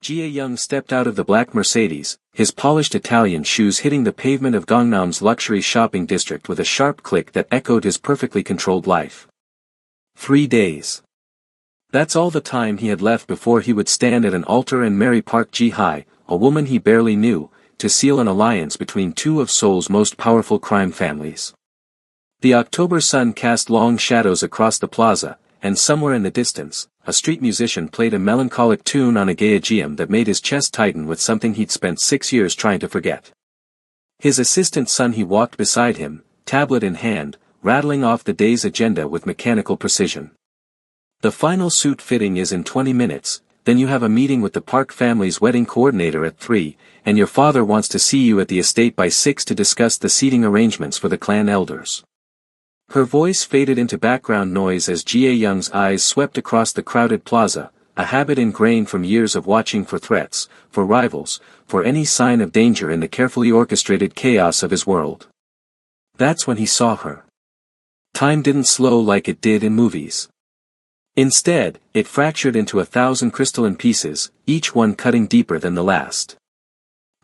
Jia Young stepped out of the black Mercedes, his polished Italian shoes hitting the pavement of Gangnam's luxury shopping district with a sharp click that echoed his perfectly controlled life. 3 days. That's all the time he had left before he would stand at an altar and marry Park Ji-hye, a woman he barely knew, to seal an alliance between two of Seoul's most powerful crime families. The October sun cast long shadows across the plaza, and somewhere in the distance, a street musician played a melancholic tune on a gyeogeum that made his chest tighten with something he'd spent 6 years trying to forget. His assistant Sun-hee walked beside him, tablet in hand, rattling off the day's agenda with mechanical precision. The final suit fitting is in 20 minutes, then you have a meeting with the Park family's wedding coordinator at 3, and your father wants to see you at the estate by 6 to discuss the seating arrangements for the clan elders. Her voice faded into background noise as Jia Young's eyes swept across the crowded plaza, a habit ingrained from years of watching for threats, for rivals, for any sign of danger in the carefully orchestrated chaos of his world. That's when he saw her. Time didn't slow like it did in movies. Instead, it fractured into 1,000 crystalline pieces, each one cutting deeper than the last.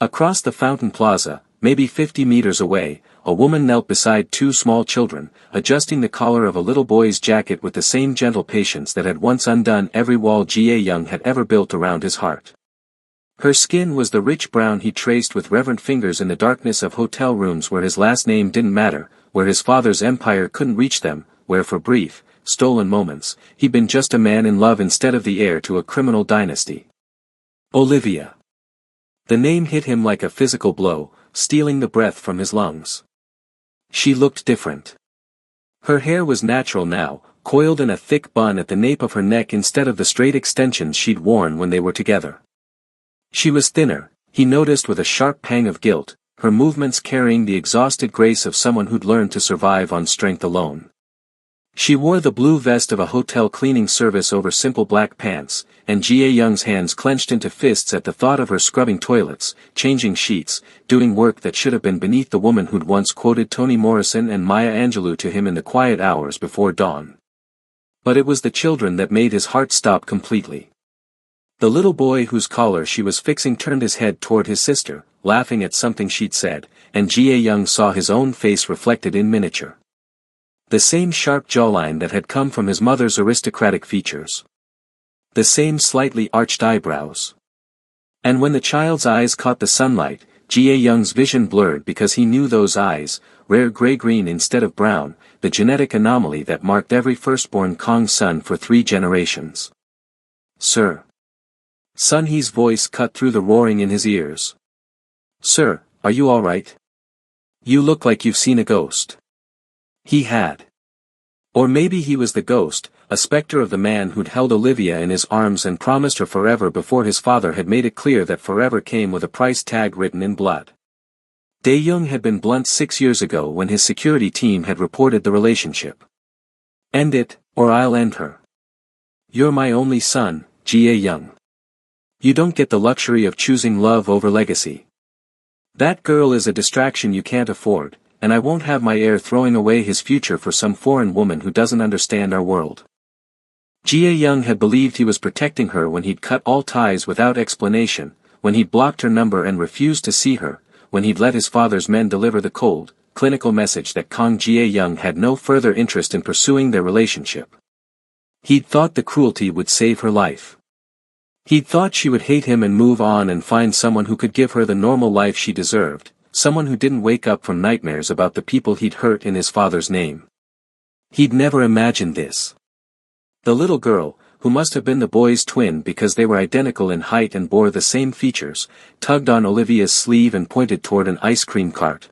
Across the fountain plaza, maybe 50 meters away, a woman knelt beside 2 small children, adjusting the collar of a little boy's jacket with the same gentle patience that had once undone every wall Jia Young had ever built around his heart. Her skin was the rich brown he traced with reverent fingers in the darkness of hotel rooms where his last name didn't matter, where his father's empire couldn't reach them, where for brief, stolen moments, he'd been just a man in love instead of the heir to a criminal dynasty. Olivia. The name hit him like a physical blow, stealing the breath from his lungs. She looked different. Her hair was natural now, coiled in a thick bun at the nape of her neck instead of the straight extensions she'd worn when they were together. She was thinner, he noticed with a sharp pang of guilt, her movements carrying the exhausted grace of someone who'd learned to survive on strength alone. She wore the blue vest of a hotel cleaning service over simple black pants, and Jia Young's hands clenched into fists at the thought of her scrubbing toilets, changing sheets, doing work that should have been beneath the woman who'd once quoted Toni Morrison and Maya Angelou to him in the quiet hours before dawn. But it was the children that made his heart stop completely. The little boy whose collar she was fixing turned his head toward his sister, laughing at something she'd said, and Jia Young saw his own face reflected in miniature. The same sharp jawline that had come from his mother's aristocratic features. The same slightly arched eyebrows. And when the child's eyes caught the sunlight, Jia Young's vision blurred because he knew those eyes, rare gray-green instead of brown, the genetic anomaly that marked every firstborn Kong son for 3 generations. "Sir." Sun-hee's voice cut through the roaring in his ears. "Sir, are you all right? You look like you've seen a ghost." He had. Or maybe he was the ghost, a specter of the man who'd held Olivia in his arms and promised her forever before his father had made it clear that forever came with a price tag written in blood. Dae-young had been blunt 6 years ago when his security team had reported the relationship. "End it, or I'll end her. You're my only son, Jia Young. You don't get the luxury of choosing love over legacy. That girl is a distraction you can't afford, and I won't have my heir throwing away his future for some foreign woman who doesn't understand our world." Jia Young had believed he was protecting her when he'd cut all ties without explanation, when he'd blocked her number and refused to see her, when he'd let his father's men deliver the cold, clinical message that Kong Jia Young had no further interest in pursuing their relationship. He'd thought the cruelty would save her life. He'd thought she would hate him and move on and find someone who could give her the normal life she deserved. Someone who didn't wake up from nightmares about the people he'd hurt in his father's name. He'd never imagined this. The little girl, who must have been the boy's twin because they were identical in height and bore the same features, tugged on Olivia's sleeve and pointed toward an ice cream cart.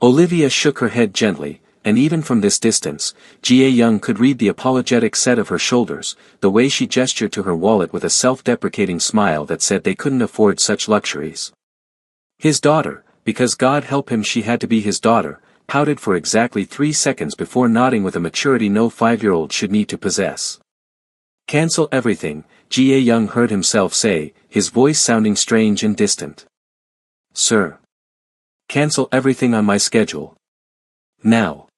Olivia shook her head gently, and even from this distance, Jia Young could read the apologetic set of her shoulders, the way she gestured to her wallet with a self-deprecating smile that said they couldn't afford such luxuries. His daughter, because God help him she had to be his daughter, pouted for exactly 3 seconds before nodding with a maturity no 5-year-old should need to possess. "Cancel everything," Jia Young heard himself say, his voice sounding strange and distant. "Sir. Cancel everything on my schedule. Now."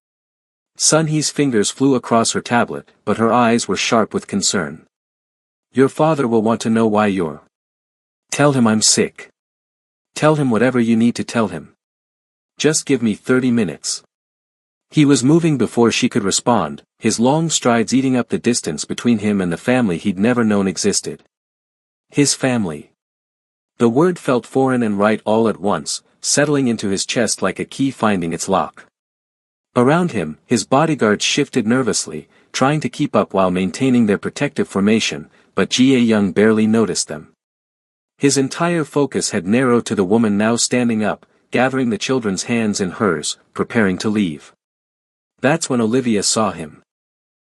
Sun-hee's fingers flew across her tablet, but her eyes were sharp with concern. "Your father will want to know why you're Tell him I'm sick. Tell him whatever you need to tell him. Just give me 30 minutes. He was moving before she could respond, his long strides eating up the distance between him and the family he'd never known existed. His family. The word felt foreign and right all at once, settling into his chest like a key finding its lock. Around him, his bodyguards shifted nervously, trying to keep up while maintaining their protective formation, but Jie Young barely noticed them. His entire focus had narrowed to the woman now standing up, gathering the children's hands in hers, preparing to leave. That's when Olivia saw him.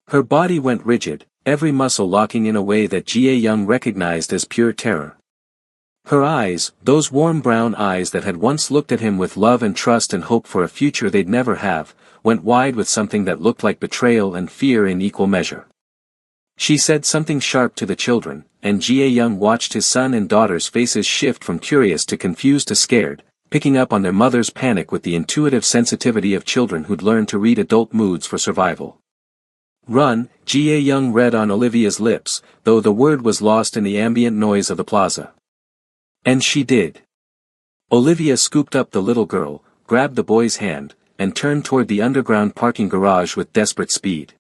Her body went rigid, every muscle locking in a way that Jie Young recognized as pure terror. Her eyes, those warm brown eyes that had once looked at him with love and trust and hope for a future they'd never have, went wide with something that looked like betrayal and fear in equal measure. She said something sharp to the children, and Jie Young watched his son and daughter's faces shift from curious to confused to scared, picking up on their mother's panic with the intuitive sensitivity of children who'd learned to read adult moods for survival. Run, Jie Young read on Olivia's lips, though the word was lost in the ambient noise of the plaza. And she did. Olivia scooped up the little girl, grabbed the boy's hand, and turned toward the underground parking garage with desperate speed.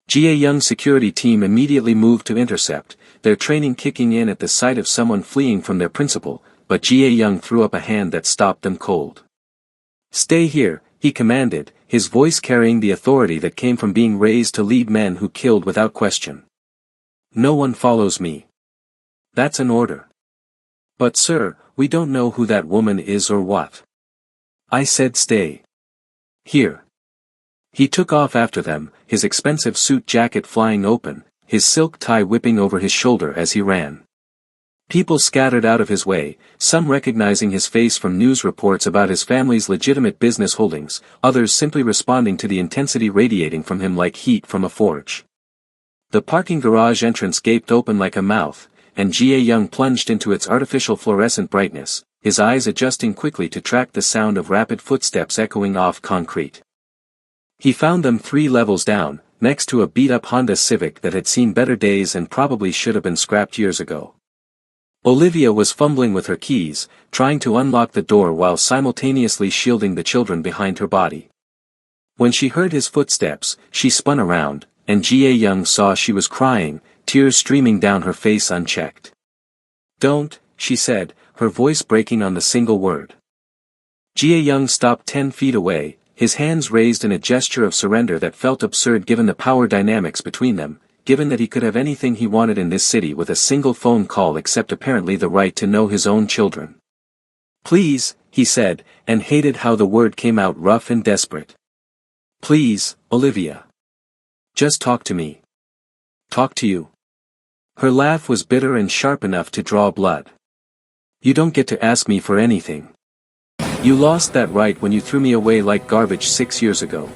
Jie Young's security team immediately moved to intercept, their training kicking in at the sight of someone fleeing from their principal, but Jie Young threw up a hand that stopped them cold. Stay here, he commanded, his voice carrying the authority that came from being raised to lead men who killed without question. No one follows me. That's an order. But sir, we don't know who that woman is or what. I said stay. Here. He took off after them, his expensive suit jacket flying open, his silk tie whipping over his shoulder as he ran. People scattered out of his way, some recognizing his face from news reports about his family's legitimate business holdings, others simply responding to the intensity radiating from him like heat from a forge. The parking garage entrance gaped open like a mouth, and Jie Young plunged into its artificial fluorescent brightness, his eyes adjusting quickly to track the sound of rapid footsteps echoing off concrete. He found them 3 levels down, next to a beat-up Honda Civic that had seen better days and probably should have been scrapped years ago. Olivia was fumbling with her keys, trying to unlock the door while simultaneously shielding the children behind her body. When she heard his footsteps, she spun around, and Jie Young saw she was crying, tears streaming down her face unchecked. Don't, she said, her voice breaking on the single word. Jie Young stopped 10 feet away, his hands raised in a gesture of surrender that felt absurd given the power dynamics between them, given that he could have anything he wanted in this city with a single phone call except apparently the right to know his own children. Please, he said, and hated how the word came out rough and desperate. Please, Olivia. Just talk to me. Talk to you. Her laugh was bitter and sharp enough to draw blood. You don't get to ask me for anything. You lost that right when you threw me away like garbage 6 years ago.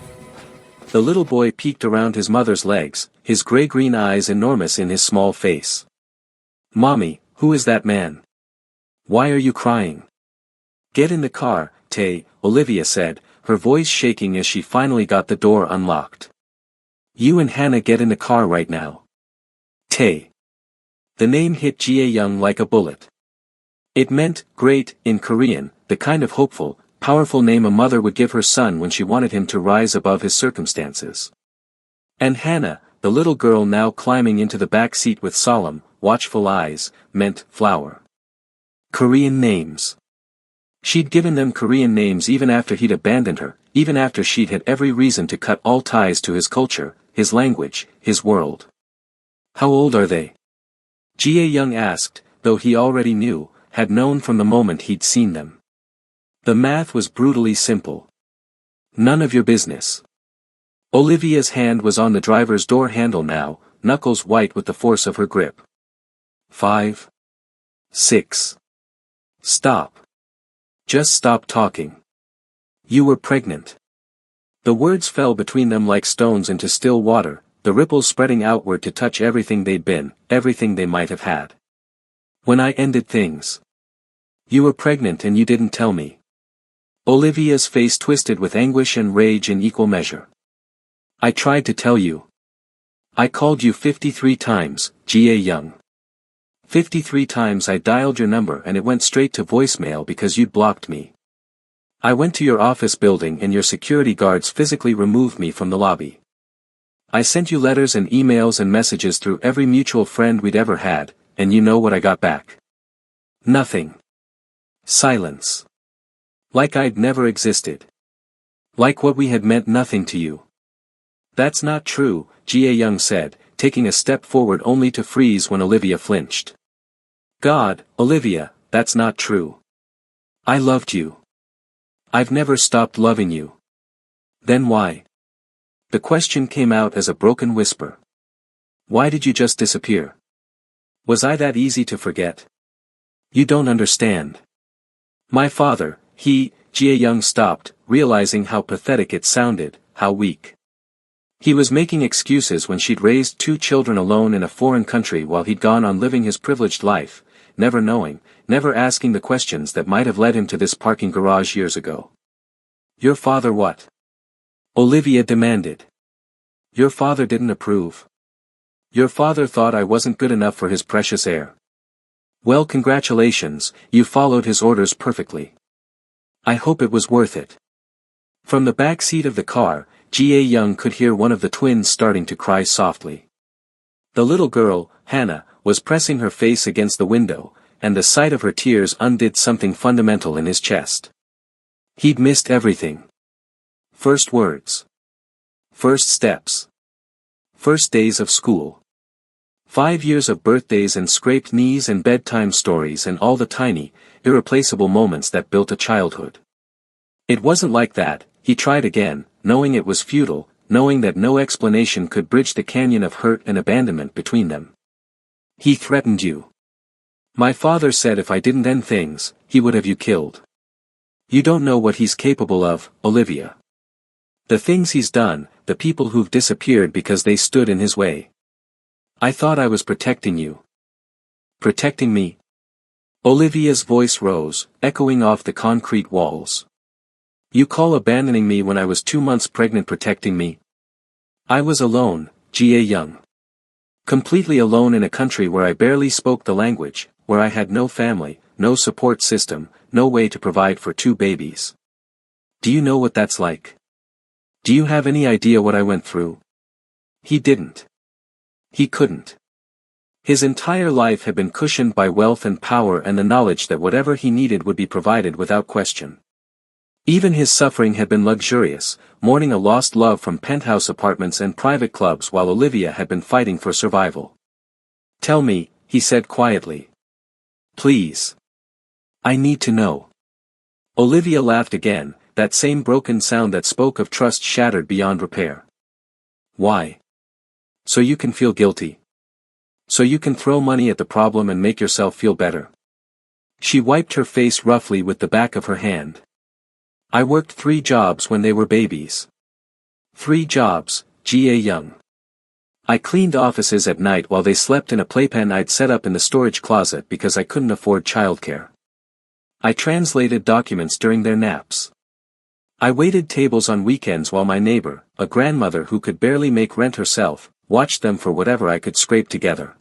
The little boy peeked around his mother's legs, his gray-green eyes enormous in his small face. Mommy, who is that man? Why are you crying? Get in the car, Tay, Olivia said, her voice shaking as she finally got the door unlocked. You and Hannah get in the car right now. Tay. The name hit Jie Young like a bullet. It meant, great, in Korean, the kind of hopeful, powerful name a mother would give her son when she wanted him to rise above his circumstances. And Hannah, the little girl now climbing into the back seat with solemn, watchful eyes, meant flower. Korean names. She'd given them Korean names even after he'd abandoned her, even after she'd had every reason to cut all ties to his culture, his language, his world. How old are they? Jie Young asked, though he already knew, had known from the moment he'd seen them. The math was brutally simple. None of your business. Olivia's hand was on the driver's door handle now, knuckles white with the force of her grip. 5. 6. Stop. Just stop talking. You were pregnant. The words fell between them like stones into still water, the ripples spreading outward to touch everything they'd been, everything they might have had. When I ended things. You were pregnant and you didn't tell me. Olivia's face twisted with anguish and rage in equal measure. I tried to tell you. I called you 53 times, Jie Young. 53 times I dialed your number and it went straight to voicemail because you'd blocked me. I went to your office building and your security guards physically removed me from the lobby. I sent you letters and emails and messages through every mutual friend we'd ever had, and you know what I got back? Nothing. Silence. Like I'd never existed. Like what we had meant nothing to you. That's not true, Jae-young said, taking a step forward only to freeze when Olivia flinched. God, Olivia, that's not true. I loved you. I've never stopped loving you. Then why? The question came out as a broken whisper. Why did you just disappear? Was I that easy to forget? You don't understand. My father, Jae-young stopped, realizing how pathetic it sounded, how weak. He was making excuses when she'd raised 2 children alone in a foreign country while he'd gone on living his privileged life, never knowing, never asking the questions that might have led him to this parking garage years ago. Your father what? Olivia demanded. Your father didn't approve. Your father thought I wasn't good enough for his precious heir. Well, congratulations, you followed his orders perfectly. I hope it was worth it. From the back seat of the car, Jae-young could hear one of the twins starting to cry softly. The little girl, Hannah, was pressing her face against the window, and the sight of her tears undid something fundamental in his chest. He'd missed everything. First words. First steps. First days of school. 5 years of birthdays and scraped knees and bedtime stories and all the tiny, irreplaceable moments that built a childhood. It wasn't like that, he tried again, knowing it was futile, knowing that no explanation could bridge the canyon of hurt and abandonment between them. He threatened you. My father said if I didn't end things, he would have you killed. You don't know what he's capable of, Olivia. The things he's done, the people who've disappeared because they stood in his way. I thought I was protecting you. Protecting me? Olivia's voice rose, echoing off the concrete walls. You call abandoning me when I was 2 months pregnant protecting me? I was alone, Jae-young. Completely alone in a country where I barely spoke the language, where I had no family, no support system, no way to provide for 2 babies. Do you know what that's like? Do you have any idea what I went through? He didn't. He couldn't. His entire life had been cushioned by wealth and power and the knowledge that whatever he needed would be provided without question. Even his suffering had been luxurious, mourning a lost love from penthouse apartments and private clubs while Olivia had been fighting for survival. Tell me, he said quietly. Please. I need to know. Olivia laughed again, that same broken sound that spoke of trust shattered beyond repair. Why? So you can feel guilty. So you can throw money at the problem and make yourself feel better. She wiped her face roughly with the back of her hand. I worked 3 jobs when they were babies. 3 jobs, Jae-young. I cleaned offices at night while they slept in a playpen I'd set up in the storage closet because I couldn't afford childcare. I translated documents during their naps. I waited tables on weekends while my neighbor, a grandmother who could barely make rent herself, watched them for whatever I could scrape together.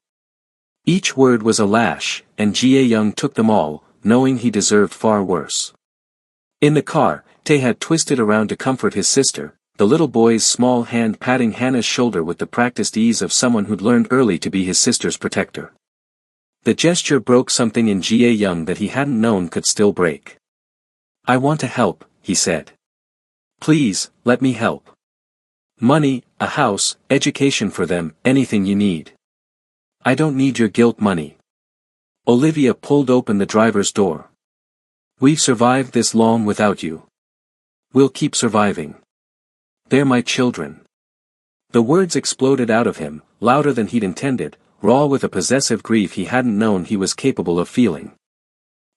Each word was a lash, and Jae-young took them all, knowing he deserved far worse. In the car, Tae had twisted around to comfort his sister, the little boy's small hand patting Hannah's shoulder with the practiced ease of someone who'd learned early to be his sister's protector. The gesture broke something in Jae-young that he hadn't known could still break. I want to help, he said. Please, let me help. Money, a house, education for them, anything you need. I don't need your guilt money. Olivia pulled open the driver's door. We've survived this long without you. We'll keep surviving. They're my children. The words exploded out of him, louder than he'd intended, raw with a possessive grief he hadn't known he was capable of feeling.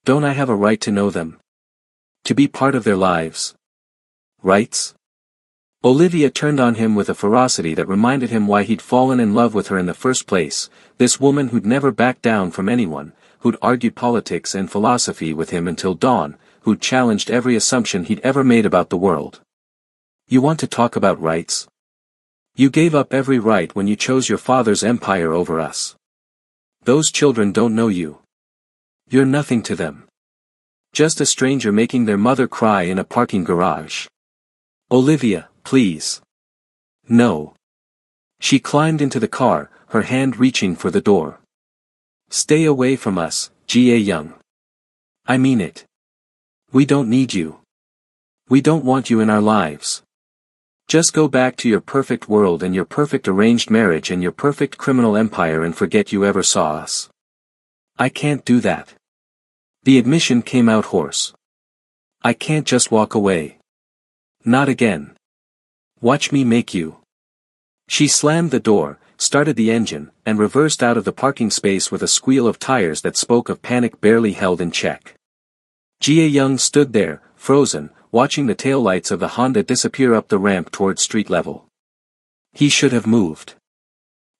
Don't I have a right to know them? To be part of their lives? Rights? Olivia turned on him with a ferocity that reminded him why he'd fallen in love with her in the first place, this woman who'd never backed down from anyone, who'd argued politics and philosophy with him until dawn, who'd challenged every assumption he'd ever made about the world. You want to talk about rights? You gave up every right when you chose your father's empire over us. Those children don't know you. You're nothing to them. Just a stranger making their mother cry in a parking garage. Olivia, please. No. She climbed into the car, her hand reaching for the door. Stay away from us, Ga Young. I mean it. We don't need you. We don't want you in our lives. Just go back to your perfect world and your perfect arranged marriage and your perfect criminal empire and forget you ever saw us. I can't do that. The admission came out hoarse. I can't just walk away. Not again. Watch me make you. She slammed the door, started the engine, and reversed out of the parking space with a squeal of tires that spoke of panic barely held in check. Ga Young stood there, frozen, watching the taillights of the Honda disappear up the ramp toward street level. He should have moved.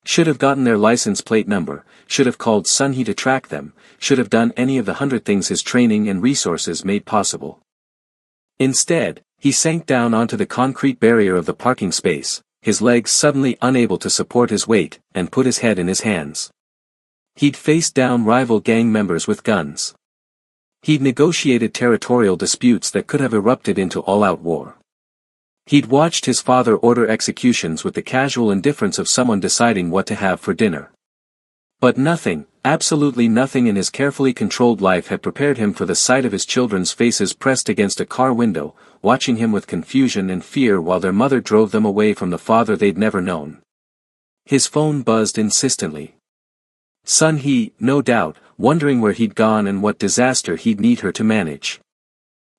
Should have gotten their license plate number, should have called Sunhee to track them, should have done any of the 100 things his training and resources made possible. Instead, he sank down onto the concrete barrier of the parking space, his legs suddenly unable to support his weight, and put his head in his hands. He'd faced down rival gang members with guns. He'd negotiated territorial disputes that could have erupted into all-out war. He'd watched his father order executions with the casual indifference of someone deciding what to have for dinner. But nothing, absolutely nothing in his carefully controlled life had prepared him for the sight of his children's faces pressed against a car window, watching him with confusion and fear while their mother drove them away from the father they'd never known. His phone buzzed insistently. Sunhee, no doubt, wondering where he'd gone and what disaster he'd need her to manage.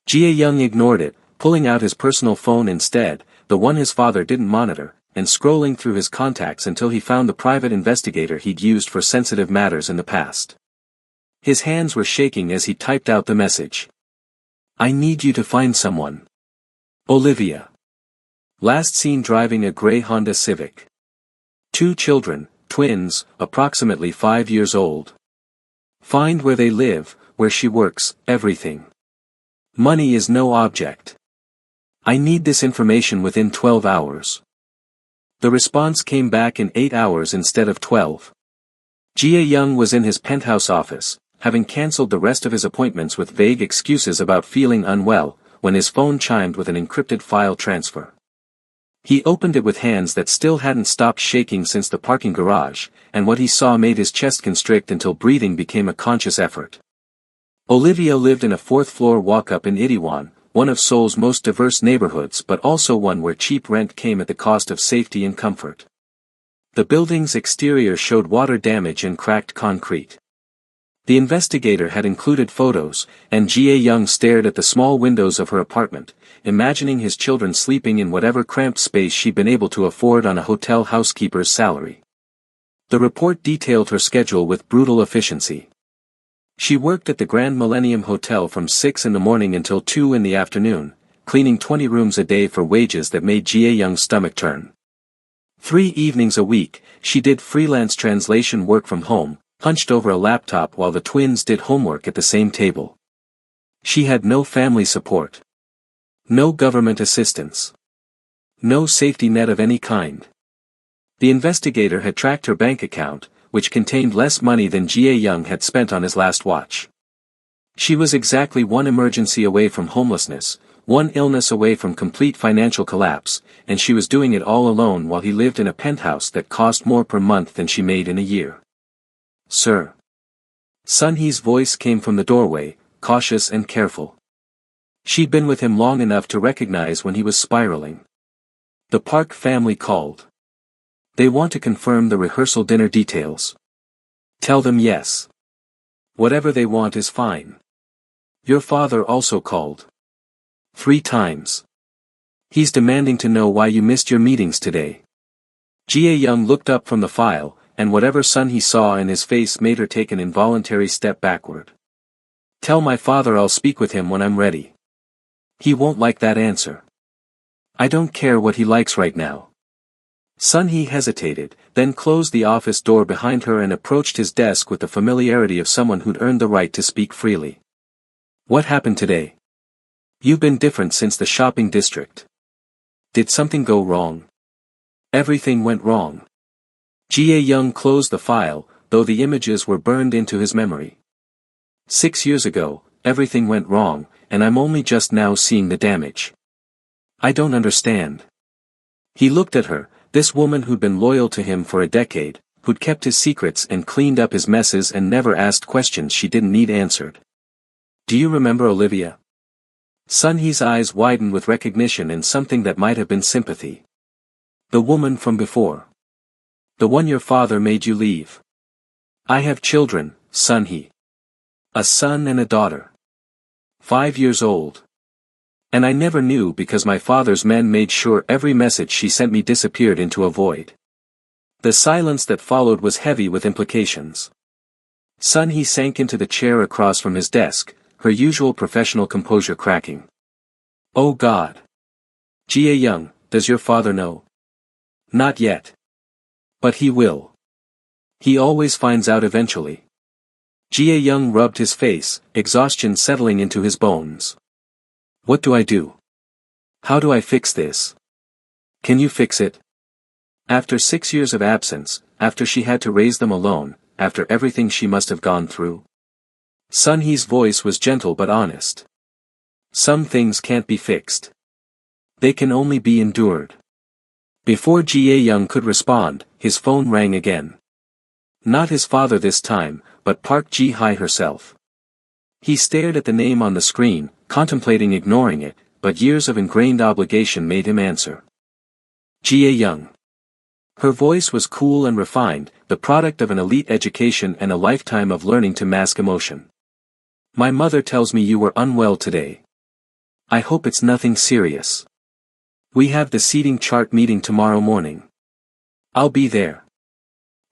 Ga Young ignored it, pulling out his personal phone instead, the one his father didn't monitor, and scrolling through his contacts until he found the private investigator he'd used for sensitive matters in the past. His hands were shaking as he typed out the message. I need you to find someone. Olivia. Last seen driving a gray Honda Civic. 2 children, twins, approximately 5 years old. Find where they live, where she works, everything. Money is no object. I need this information within 12 hours. The response came back in 8 hours instead of 12. Ga Young was in his penthouse office, having cancelled the rest of his appointments with vague excuses about feeling unwell, when his phone chimed with an encrypted file transfer. He opened it with hands that still hadn't stopped shaking since the parking garage, and what he saw made his chest constrict until breathing became a conscious effort. Olivia lived in a 4th-floor walk-up in Itaewon, one of Seoul's most diverse neighborhoods but also one where cheap rent came at the cost of safety and comfort. The building's exterior showed water damage and cracked concrete. The investigator had included photos, and Ga Young stared at the small windows of her apartment, imagining his children sleeping in whatever cramped space she'd been able to afford on a hotel housekeeper's salary. The report detailed her schedule with brutal efficiency. She worked at the Grand Millennium Hotel from 6 in the morning until 2 in the afternoon, cleaning 20 rooms a day for wages that made Ga Young's stomach turn. 3 evenings a week, she did freelance translation work from home, hunched over a laptop while the twins did homework at the same table. She had no family support. No government assistance. No safety net of any kind. The investigator had tracked her bank account, which contained less money than Ga Young had spent on his last watch. She was exactly one emergency away from homelessness, one illness away from complete financial collapse, and she was doing it all alone while he lived in a penthouse that cost more per month than she made in a year. Sir. Sunhee's voice came from the doorway, cautious and careful. She'd been with him long enough to recognize when he was spiraling. The Park family called. They want to confirm the rehearsal dinner details. Tell them yes. Whatever they want is fine. Your father also called. 3 times. He's demanding to know why you missed your meetings today. Ga Young looked up from the file, and whatever Sunhee saw in his face made her take an involuntary step backward. Tell my father I'll speak with him when I'm ready. He won't like that answer. I don't care what he likes right now. Sunhee hesitated, then closed the office door behind her and approached his desk with the familiarity of someone who'd earned the right to speak freely. What happened today? You've been different since the shopping district. Did something go wrong? Everything went wrong. Ga Young closed the file, though the images were burned into his memory. 6 years ago, everything went wrong, and I'm only just now seeing the damage. I don't understand. He looked at her, this woman who'd been loyal to him for a decade, who'd kept his secrets and cleaned up his messes and never asked questions she didn't need answered. Do you remember Olivia? Sun-hee's eyes widened with recognition and something that might have been sympathy. The woman from before. The one your father made you leave. I have children, Sun-hee. A son and a daughter. 5 years old. And I never knew because my father's men made sure every message she sent me disappeared into a void. The silence that followed was heavy with implications. Sun-hee sank into the chair across from his desk, her usual professional composure cracking. Oh God. Jae-young, does your father know? Not yet. But he will. He always finds out eventually. Jae-young rubbed his face, exhaustion settling into his bones. What do I do? How do I fix this? Can you fix it? After 6 years of absence, after she had to raise them alone, after everything she must have gone through. Sun-hee's voice was gentle but honest. Some things can't be fixed. They can only be endured. Before Jae-young could respond, his phone rang again. Not his father this time, but Park Ji-hye herself. He stared at the name on the screen, contemplating ignoring it, but years of ingrained obligation made him answer. Jae-young. Her voice was cool and refined, the product of an elite education and a lifetime of learning to mask emotion. My mother tells me you were unwell today. I hope it's nothing serious. We have the seating chart meeting tomorrow morning. I'll be there.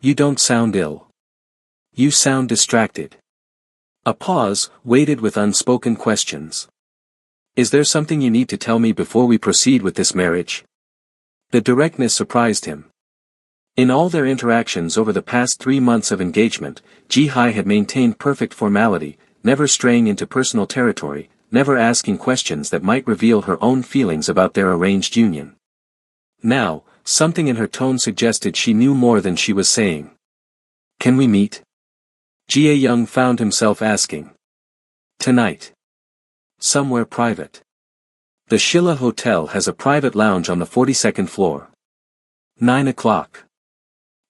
You don't sound ill. You sound distracted. A pause, weighted with unspoken questions. Is there something you need to tell me before we proceed with this marriage? The directness surprised him. In all their interactions over the past 3 months of engagement, Ji-hye had maintained perfect formality, never straying into personal territory, never asking questions that might reveal her own feelings about their arranged union. Now, something in her tone suggested she knew more than she was saying. Can we meet? Jae-young found himself asking. Tonight. Somewhere private. The Shilla Hotel has a private lounge on the 42nd floor. 9 o'clock.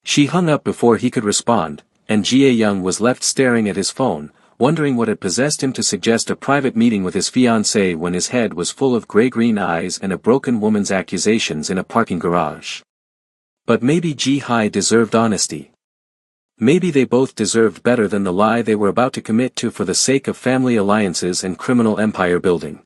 She hung up before he could respond, and Jae-young was left staring at his phone, wondering what had possessed him to suggest a private meeting with his fiancée when his head was full of gray-green eyes and a broken woman's accusations in a parking garage. But maybe Ji-hye deserved honesty. Maybe they both deserved better than the lie they were about to commit to for the sake of family alliances and criminal empire building.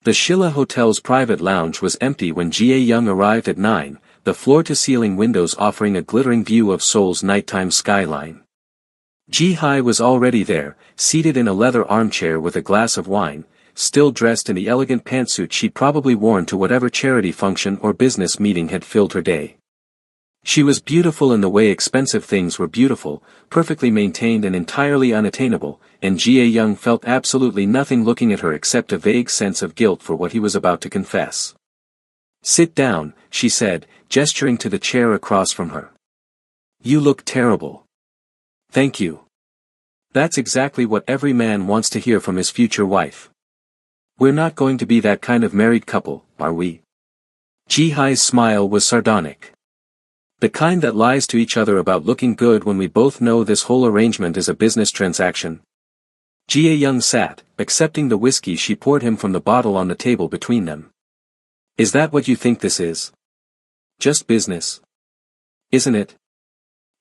The Shilla Hotel's private lounge was empty when Jae-young arrived at 9, the floor-to-ceiling windows offering a glittering view of Seoul's nighttime skyline. Ji-hye was already there, seated in a leather armchair with a glass of wine, still dressed in the elegant pantsuit she'd probably worn to whatever charity function or business meeting had filled her day. She was beautiful in the way expensive things were beautiful, perfectly maintained and entirely unattainable, and Jae-young felt absolutely nothing looking at her except a vague sense of guilt for what he was about to confess. Sit down, she said, gesturing to the chair across from her. You look terrible. Thank you. That's exactly what every man wants to hear from his future wife. We're not going to be that kind of married couple, are we? Ji-hye's smile was sardonic. The kind that lies to each other about looking good when we both know this whole arrangement is a business transaction. Jae-young sat, accepting the whiskey she poured him from the bottle on the table between them. Is that what you think this is? Just business? Isn't it?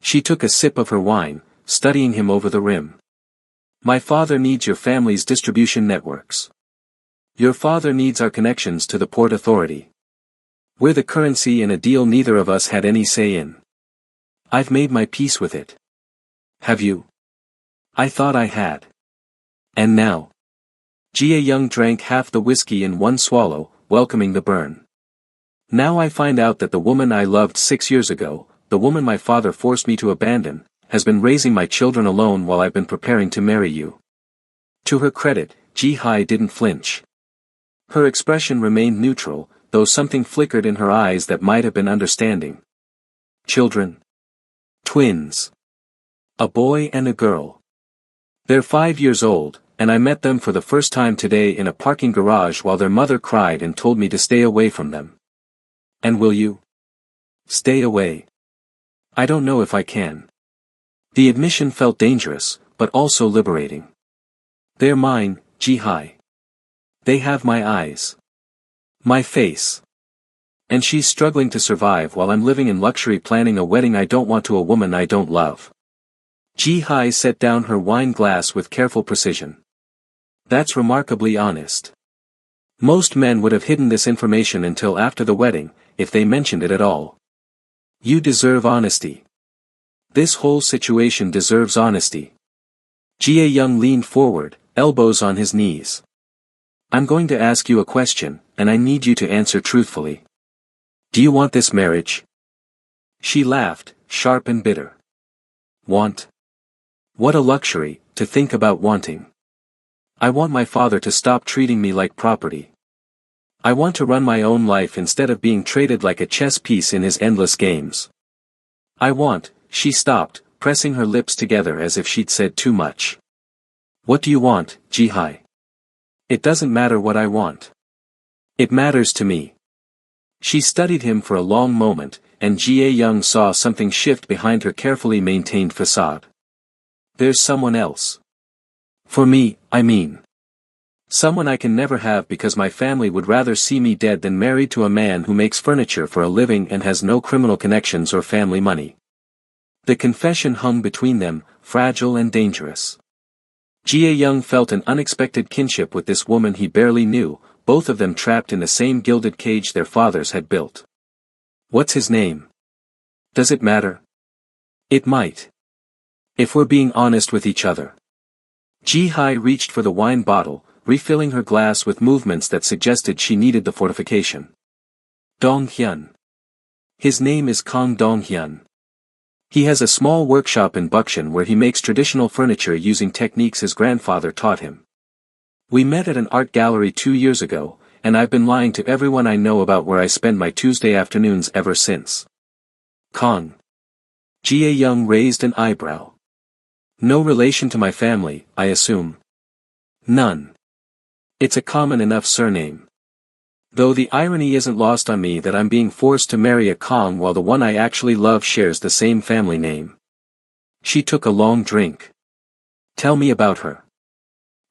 She took a sip of her wine, studying him over the rim. My father needs your family's distribution networks. Your father needs our connections to the Port Authority. We're the currency in a deal neither of us had any say in. I've made my peace with it. Have you? I thought I had. And now? Jae-young drank half the whiskey in one swallow, welcoming the burn. Now I find out that the woman I loved 6 years ago, the woman my father forced me to abandon, has been raising my children alone while I've been preparing to marry you. To her credit, Ji-hye didn't flinch. Her expression remained neutral, though something flickered in her eyes that might have been understanding. Children? Twins. A boy and a girl. They're 5 years old, and I met them for the first time today in a parking garage while their mother cried and told me to stay away from them. And will you? Stay away. I don't know if I can. The admission felt dangerous, but also liberating. They're mine, Ji-hai. They have my eyes. My face. And she's struggling to survive while I'm living in luxury planning a wedding I don't want to a woman I don't love. Ji-hai set down her wine glass with careful precision. That's remarkably honest. Most men would have hidden this information until after the wedding, if they mentioned it at all. You deserve honesty. This whole situation deserves honesty. Jie-young leaned forward, elbows on his knees. I'm going to ask you a question, and I need you to answer truthfully. Do you want this marriage? She laughed, sharp and bitter. Want? What a luxury, to think about wanting. I want my father to stop treating me like property. I want to run my own life instead of being traded like a chess piece in his endless games. I want, she stopped, pressing her lips together as if she'd said too much. What do you want, Ji-hai? It doesn't matter what I want. It matters to me. She studied him for a long moment, and Jie-young saw something shift behind her carefully maintained facade. There's someone else. For me, I mean. Someone I can never have because my family would rather see me dead than married to a man who makes furniture for a living and has no criminal connections or family money. The confession hung between them, fragile and dangerous. Jie-young felt an unexpected kinship with this woman he barely knew, both of them trapped in the same gilded cage their fathers had built. What's his name? Does it matter? It might. If we're being honest with each other. Ji-hai reached for the wine bottle, refilling her glass with movements that suggested she needed the fortification. Dong-hyun. His name is Kang Dong-hyun. He has a small workshop in Bukshan where he makes traditional furniture using techniques his grandfather taught him. We met at an art gallery 2 years ago, and I've been lying to everyone I know about where I spend my Tuesday afternoons ever since. Kang. Jie-young raised an eyebrow. No relation to my family, I assume. None. It's a common enough surname. Though the irony isn't lost on me that I'm being forced to marry a Kang while the one I actually love shares the same family name. She took a long drink. Tell me about her.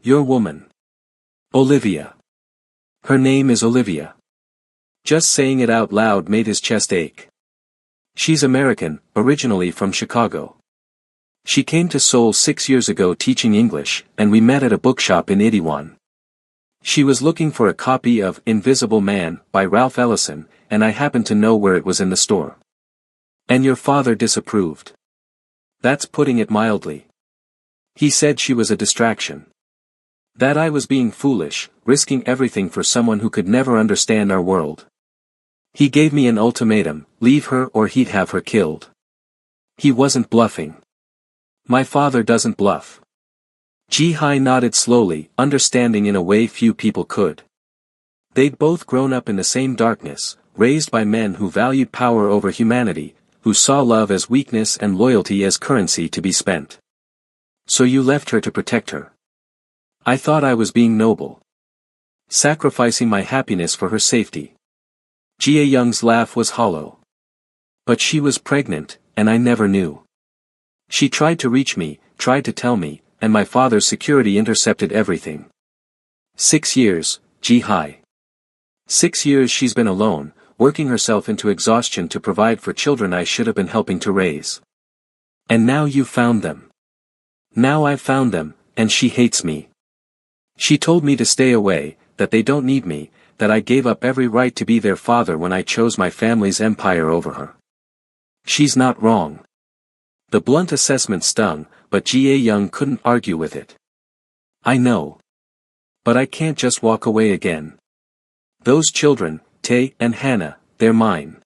Your woman. Olivia. Her name is Olivia. Just saying it out loud made his chest ache. She's American, originally from Chicago. She came to Seoul 6 years ago teaching English, and we met at a bookshop in Itaewon. She was looking for a copy of Invisible Man by Ralph Ellison, and I happened to know where it was in the store. And your father disapproved. That's putting it mildly. He said she was a distraction. That I was being foolish, risking everything for someone who could never understand our world. He gave me an ultimatum, leave her or he'd have her killed. He wasn't bluffing. My father doesn't bluff. Ji-hai nodded slowly, understanding in a way few people could. They'd both grown up in the same darkness, raised by men who valued power over humanity, who saw love as weakness and loyalty as currency to be spent. So you left her to protect her. I thought I was being noble. Sacrificing my happiness for her safety. Jie-young's laugh was hollow. But she was pregnant, and I never knew. She tried to reach me, tried to tell me, and my father's security intercepted everything. 6 years, Ji-hai. 6 years she's been alone, working herself into exhaustion to provide for children I should have been helping to raise. And now you found them. Now I've found them, and she hates me. She told me to stay away, that they don't need me, that I gave up every right to be their father when I chose my family's empire over her. She's not wrong. The blunt assessment stung, but Jie-young couldn't argue with it. I know. But I can't just walk away again. Those children, Tae and Hannah, they're mine.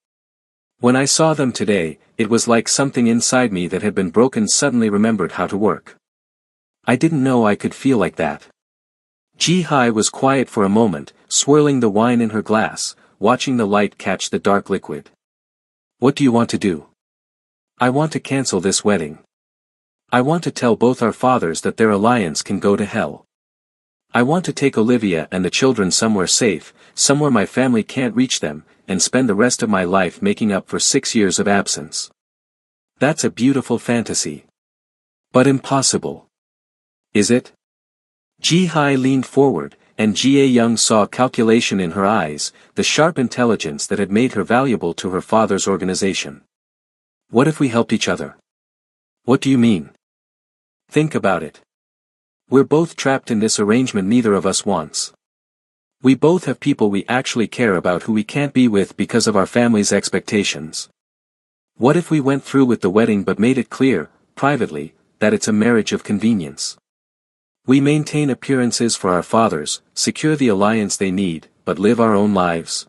When I saw them today, it was like something inside me that had been broken suddenly remembered how to work. I didn't know I could feel like that. Ji-hai was quiet for a moment, swirling the wine in her glass, watching the light catch the dark liquid. What do you want to do? I want to cancel this wedding. I want to tell both our fathers that their alliance can go to hell. I want to take Olivia and the children somewhere safe, somewhere my family can't reach them, and spend the rest of my life making up for 6 years of absence. That's a beautiful fantasy. But impossible. Is it? Ji-hai leaned forward, and Jia-young saw calculation in her eyes, the sharp intelligence that had made her valuable to her father's organization. What if we helped each other? What do you mean? Think about it. We're both trapped in this arrangement neither of us wants. We both have people we actually care about who we can't be with because of our family's expectations. What if we went through with the wedding but made it clear, privately, that it's a marriage of convenience? We maintain appearances for our fathers, secure the alliance they need, but live our own lives.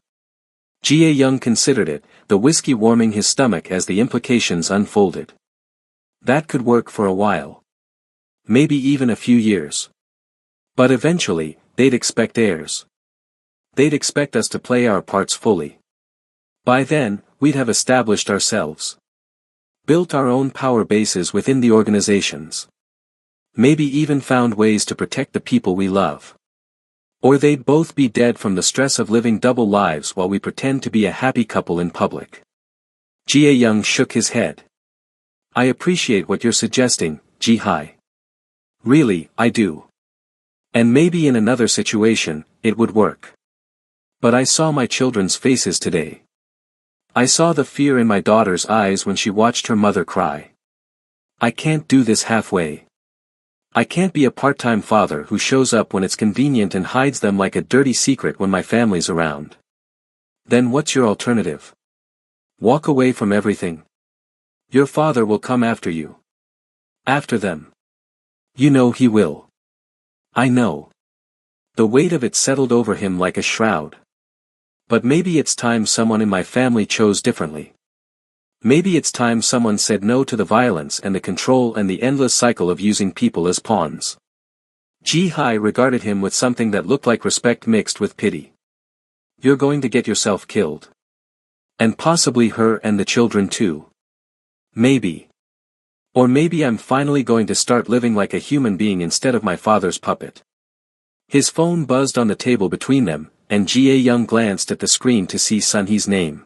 Jia-young considered it, the whiskey warming his stomach as the implications unfolded. That could work for a while. Maybe even a few years. But eventually, they'd expect heirs. They'd expect us to play our parts fully. By then, we'd have established ourselves. Built our own power bases within the organizations. Maybe even found ways to protect the people we love. Or they'd both be dead from the stress of living double lives while we pretend to be a happy couple in public. Jia-young shook his head. I appreciate what you're suggesting, Ji-hai. Really, I do. And maybe in another situation, it would work. But I saw my children's faces today. I saw the fear in my daughter's eyes when she watched her mother cry. I can't do this halfway. I can't be a part-time father who shows up when it's convenient and hides them like a dirty secret when my family's around. Then what's your alternative? Walk away from everything. Your father will come after you. After them. You know he will. I know. The weight of it settled over him like a shroud. But maybe it's time someone in my family chose differently. Maybe it's time someone said no to the violence and the control and the endless cycle of using people as pawns. Ji-hai regarded him with something that looked like respect mixed with pity. You're going to get yourself killed. And possibly her and the children too. Maybe. Or maybe I'm finally going to start living like a human being instead of my father's puppet. His phone buzzed on the table between them, and Jia-young glanced at the screen to see Sun-hee's name.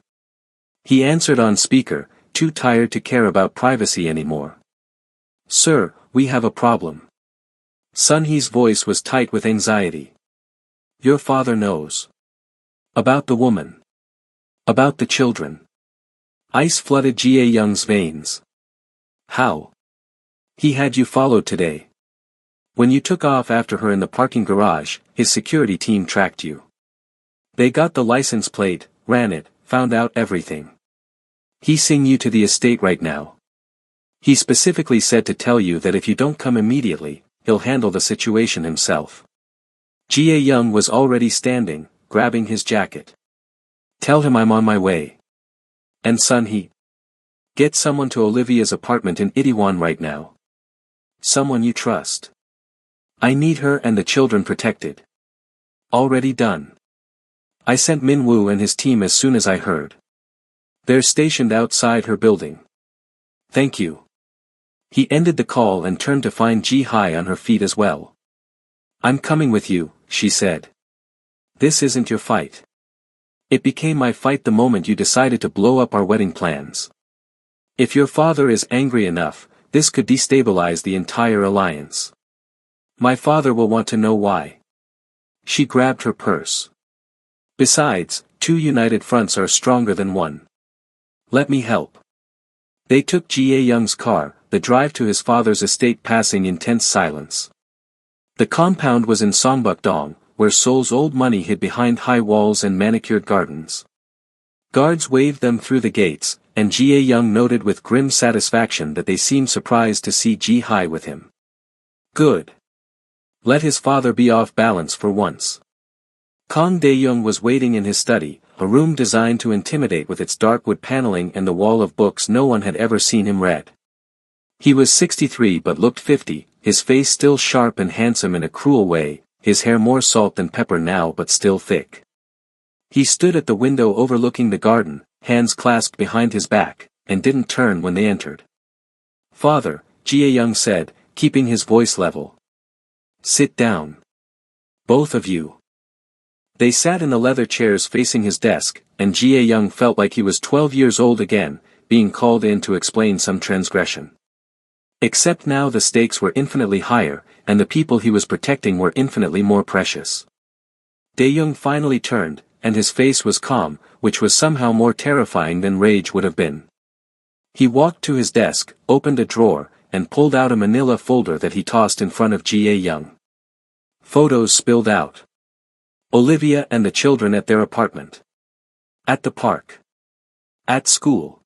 He answered on speaker, too tired to care about privacy anymore. Sir, we have a problem. Sun-hee's voice was tight with anxiety. Your father knows. About the woman. About the children. Ice flooded Jia-young's veins. How? He had you followed today. When you took off after her in the parking garage, his security team tracked you. They got the license plate, ran it, found out everything. He's seeing you to the estate right now. He specifically said to tell you that if you don't come immediately, he'll handle the situation himself. Jia-young was already standing, grabbing his jacket. Tell him I'm on my way. And Sun-hee. Get someone to Olivia's apartment in Itaewon right now. Someone you trust. I need her and the children protected. Already done. I sent Min-woo and his team as soon as I heard. They're stationed outside her building. Thank you. He ended the call and turned to find Ji-hai on her feet as well. I'm coming with you, she said. This isn't your fight. It became my fight the moment you decided to blow up our wedding plans. If your father is angry enough, this could destabilize the entire alliance. My father will want to know why. She grabbed her purse. Besides, 2 united fronts are stronger than one. Let me help. They took Jia-young's car, the drive to his father's estate passing in tense silence. The compound was in Songbuk-dong, where Seoul's old money hid behind high walls and manicured gardens. Guards waved them through the gates, and Jia-young noted with grim satisfaction that they seemed surprised to see Ji-hai with him. Good. Let his father be off balance for once. Kang Dae-young was waiting in his study, a room designed to intimidate with its dark wood paneling and the wall of books no one had ever seen him read. He was 63 but looked 50, his face still sharp and handsome in a cruel way, his hair more salt than pepper now but still thick. He stood at the window overlooking the garden, hands clasped behind his back, and didn't turn when they entered. Father, Jia Young said, keeping his voice level. Sit down. Both of you. They sat in the leather chairs facing his desk, and Jia Young felt like he was 12 years old again, being called in to explain some transgression. Except now the stakes were infinitely higher, and the people he was protecting were infinitely more precious. Dae-young finally turned, and his face was calm, which was somehow more terrifying than rage would have been. He walked to his desk, opened a drawer, and pulled out a manila folder that he tossed in front of Jia-young. Photos spilled out. Olivia and the children at their apartment. At the park. At school.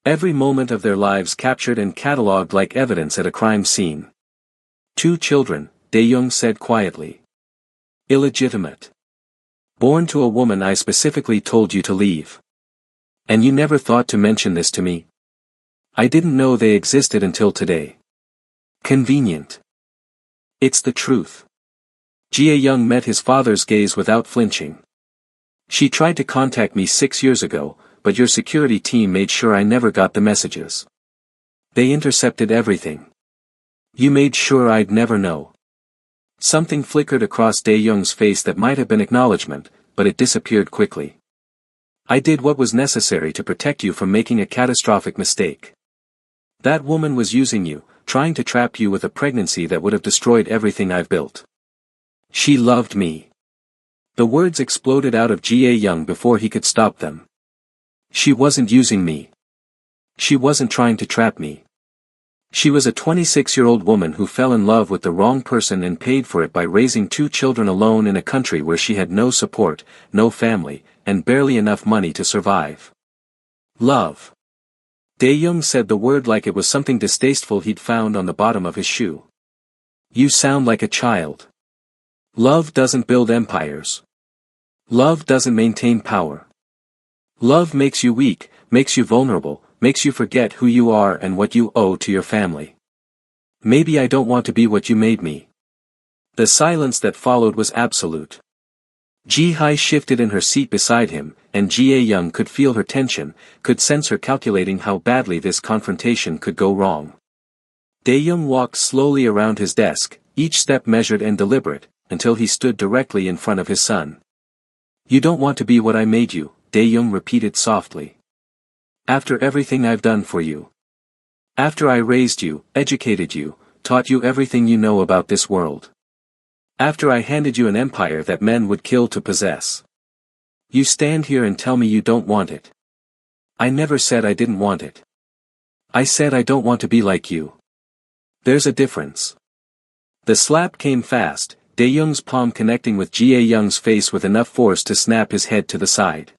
Every moment of their lives captured and catalogued like evidence at a crime scene. 2 children, Dae-young said quietly. Illegitimate. Born to a woman I specifically told you to leave. And you never thought to mention this to me? I didn't know they existed until today. Convenient. It's the truth. Jia Young met his father's gaze without flinching. She tried to contact me 6 years ago, but your security team made sure I never got the messages. They intercepted everything. You made sure I'd never know. Something flickered across Dae-young's face that might have been acknowledgement, but it disappeared quickly. I did what was necessary to protect you from making a catastrophic mistake. That woman was using you, trying to trap you with a pregnancy that would have destroyed everything I've built. She loved me. The words exploded out of Jia Young before he could stop them. She wasn't using me. She wasn't trying to trap me. She was a 26-year-old woman who fell in love with the wrong person and paid for it by raising 2 children alone in a country where she had no support, no family, and barely enough money to survive. Love. Dae-young said the word like it was something distasteful he'd found on the bottom of his shoe. You sound like a child. Love doesn't build empires. Love doesn't maintain power. Love makes you weak, makes you vulnerable, makes you forget who you are and what you owe to your family. Maybe I don't want to be what you made me. The silence that followed was absolute. Ji-hai shifted in her seat beside him, and Jia Young could feel her tension, could sense her calculating how badly this confrontation could go wrong. Dae-young walked slowly around his desk, each step measured and deliberate, until he stood directly in front of his son. You don't want to be what I made you, Dae-young repeated softly. After everything I've done for you. After I raised you, educated you, taught you everything you know about this world. After I handed you an empire that men would kill to possess. You stand here and tell me you don't want it. I never said I didn't want it. I said I don't want to be like you. There's a difference. The slap came fast, Dae-young's palm connecting with Jia Young's face with enough force to snap his head to the side.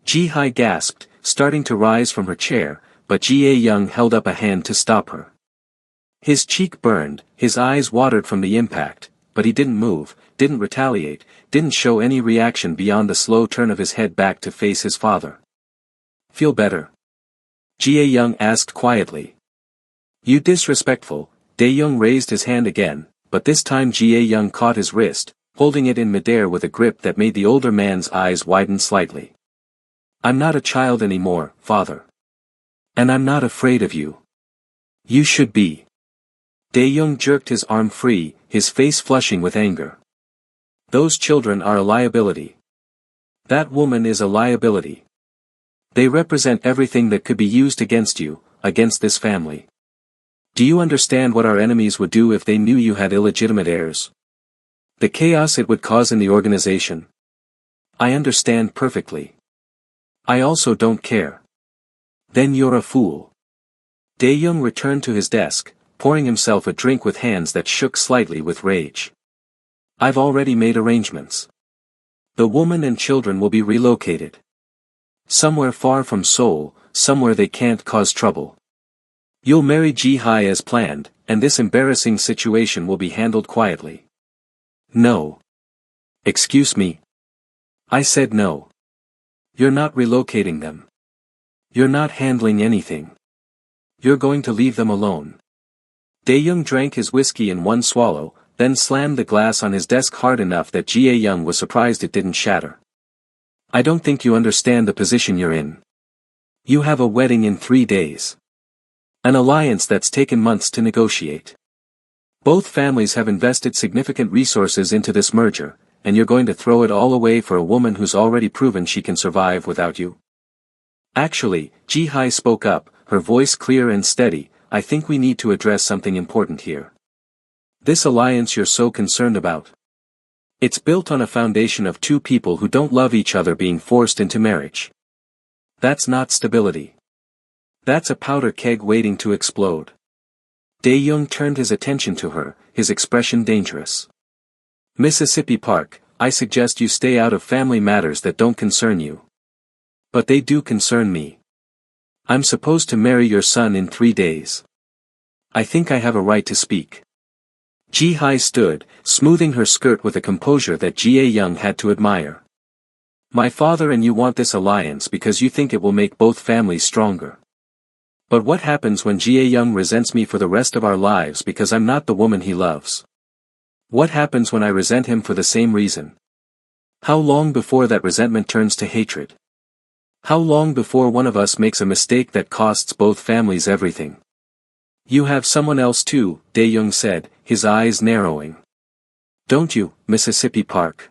Ji-hai gasped, starting to rise from her chair, but Jia Young held up a hand to stop her. His cheek burned, his eyes watered from the impact, but he didn't move, didn't retaliate, didn't show any reaction beyond the slow turn of his head back to face his father. Feel better? Jia Young asked quietly. You disrespectful, Dae-young raised his hand again, but this time Jia Young caught his wrist, holding it in midair with a grip that made the older man's eyes widen slightly. I'm not a child anymore, father. And I'm not afraid of you. You should be. Dae-young jerked his arm free, his face flushing with anger. Those children are a liability. That woman is a liability. They represent everything that could be used against you, against this family. Do you understand what our enemies would do if they knew you had illegitimate heirs? The chaos it would cause in the organization? I understand perfectly. I also don't care. Then you're a fool. Dae-young returned to his desk, pouring himself a drink with hands that shook slightly with rage. I've already made arrangements. The woman and children will be relocated. Somewhere far from Seoul, somewhere they can't cause trouble. You'll marry Ji-hai as planned, and this embarrassing situation will be handled quietly. No. Excuse me. I said no. You're not relocating them. You're not handling anything. You're going to leave them alone. Dae-young drank his whiskey in one swallow, then slammed the glass on his desk hard enough that Jia Young was surprised it didn't shatter. I don't think you understand the position you're in. You have a wedding in 3 days. An alliance that's taken months to negotiate. Both families have invested significant resources into this merger, and you're going to throw it all away for a woman who's already proven she can survive without you? Actually, Ji-hai spoke up, her voice clear and steady, I think we need to address something important here. This alliance you're so concerned about. It's built on a foundation of two people who don't love each other being forced into marriage. That's not stability. That's a powder keg waiting to explode. Dae-young turned his attention to her, his expression dangerous. Mississippi Park, I suggest you stay out of family matters that don't concern you. But they do concern me. I'm supposed to marry your son in 3 days. I think I have a right to speak. Ji-hai stood, smoothing her skirt with a composure that Jae-young had to admire. My father and you want this alliance because you think it will make both families stronger. But what happens when Jae-young resents me for the rest of our lives because I'm not the woman he loves? What happens when I resent him for the same reason? How long before that resentment turns to hatred? How long before one of us makes a mistake that costs both families everything? You have someone else too, Dae-young said, his eyes narrowing. Don't you, Mississippi Park?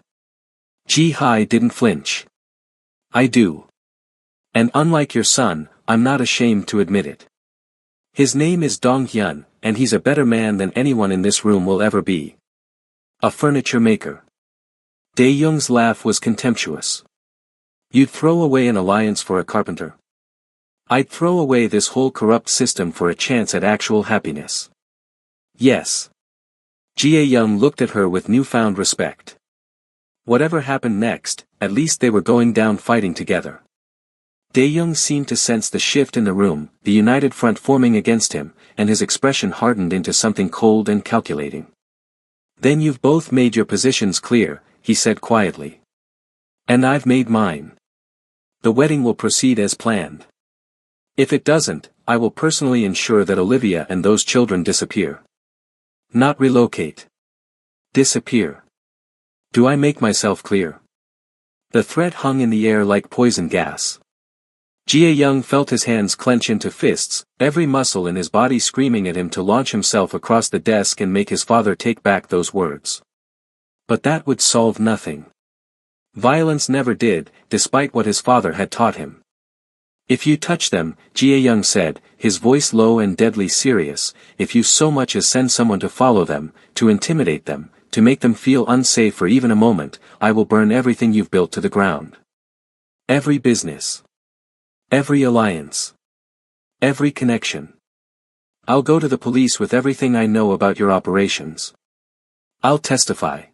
Ji-hai didn't flinch. I do. And unlike your son, I'm not ashamed to admit it. His name is Dong-hyun, and he's a better man than anyone in this room will ever be. A furniture maker. Dae-young's laugh was contemptuous. You'd throw away an alliance for a carpenter? I'd throw away this whole corrupt system for a chance at actual happiness. Yes. Jae-young looked at her with newfound respect. Whatever happened next, at least they were going down fighting together. Dae-young seemed to sense the shift in the room, the united front forming against him, and his expression hardened into something cold and calculating. Then you've both made your positions clear, he said quietly. And I've made mine. The wedding will proceed as planned. If it doesn't, I will personally ensure that Olivia and those children disappear. Not relocate. Disappear. Do I make myself clear? The threat hung in the air like poison gas. Jae-young felt his hands clench into fists, every muscle in his body screaming at him to launch himself across the desk and make his father take back those words. But that would solve nothing. Violence never did, despite what his father had taught him. If you touch them, Jae-young said, his voice low and deadly serious, if you so much as send someone to follow them, to intimidate them, to make them feel unsafe for even a moment, I will burn everything you've built to the ground. Every business. Every alliance. Every connection. I'll go to the police with everything I know about your operations. I'll testify.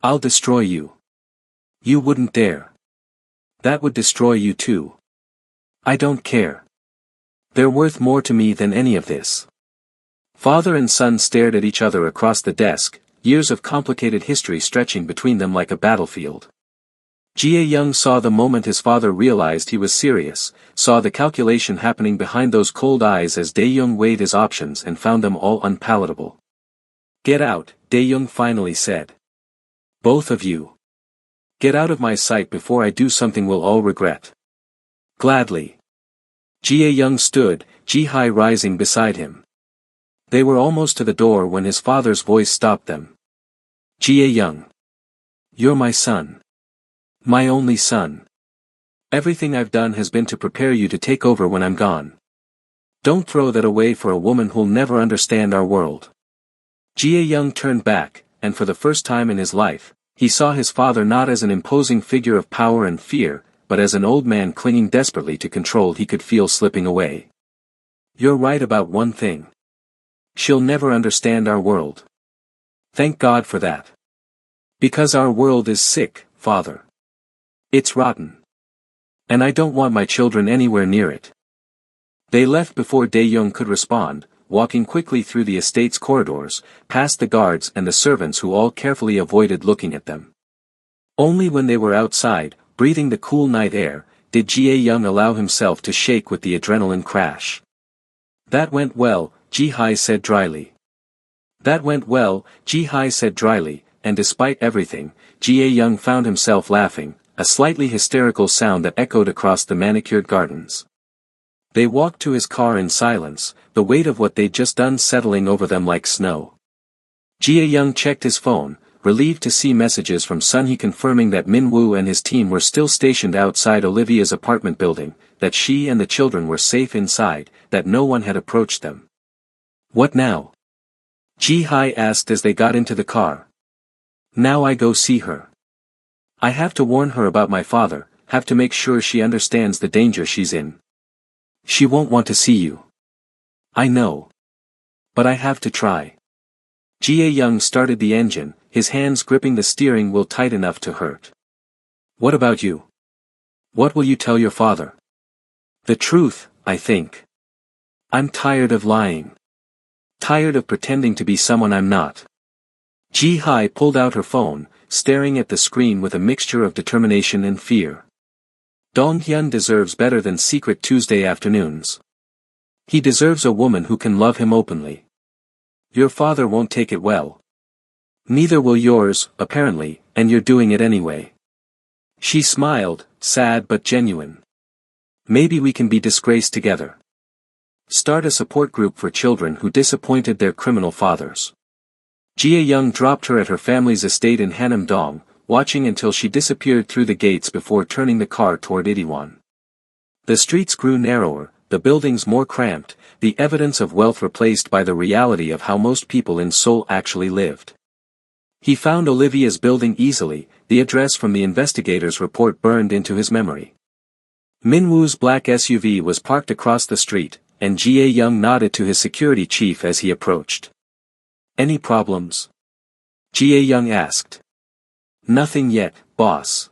I'll destroy you. You wouldn't dare. That would destroy you too. I don't care. They're worth more to me than any of this. Father and son stared at each other across the desk, years of complicated history stretching between them like a battlefield. Jae-young saw the moment his father realized he was serious, saw the calculation happening behind those cold eyes as Dae-young weighed his options and found them all unpalatable. Get out, Dae-young finally said. Both of you. Get out of my sight before I do something we'll all regret. Gladly. Jae-young stood, Ji-hai rising beside him. They were almost to the door when his father's voice stopped them. Jae-young. You're my son. My only son. Everything I've done has been to prepare you to take over when I'm gone. Don't throw that away for a woman who'll never understand our world. Jae-young turned back, and for the first time in his life, he saw his father not as an imposing figure of power and fear, but as an old man clinging desperately to control he could feel slipping away. You're right about one thing. She'll never understand our world. Thank God for that. Because our world is sick, Father. It's rotten. And I don't want my children anywhere near it. They left before Dae-young could respond, walking quickly through the estate's corridors, past the guards and the servants who all carefully avoided looking at them. Only when they were outside, breathing the cool night air, did Jae-young allow himself to shake with the adrenaline crash. That went well, Ji-hai said dryly. That went well, Ji-hai said dryly, and despite everything, Jae-young found himself laughing, a slightly hysterical sound that echoed across the manicured gardens. They walked to his car in silence, the weight of what they'd just done settling over them like snow. Jia Young checked his phone, relieved to see messages from Sun He confirming that Min Woo and his team were still stationed outside Olivia's apartment building, that she and the children were safe inside, that no one had approached them. What now? Ji Hai asked as they got into the car. Now I go see her. I have to warn her about my father, have to make sure she understands the danger she's in. She won't want to see you. I know. But I have to try. Jia Young started the engine, his hands gripping the steering wheel tight enough to hurt. What about you? What will you tell your father? The truth, I think. I'm tired of lying. Tired of pretending to be someone I'm not. Ji Hai pulled out her phone, staring at the screen with a mixture of determination and fear. Dong Hyun deserves better than secret Tuesday afternoons. He deserves a woman who can love him openly. Your father won't take it well. Neither will yours, apparently, and you're doing it anyway. She smiled, sad but genuine. Maybe we can be disgraced together. Start a support group for children who disappointed their criminal fathers. Jia Young dropped her at her family's estate in Hanam-dong, watching until she disappeared through the gates before turning the car toward Itaewon. The streets grew narrower, the buildings more cramped, the evidence of wealth replaced by the reality of how most people in Seoul actually lived. He found Olivia's building easily, the address from the investigator's report burned into his memory. Min Woo's black SUV was parked across the street, and Jia Young nodded to his security chief as he approached. Any problems? Jia Young asked. Nothing yet, boss.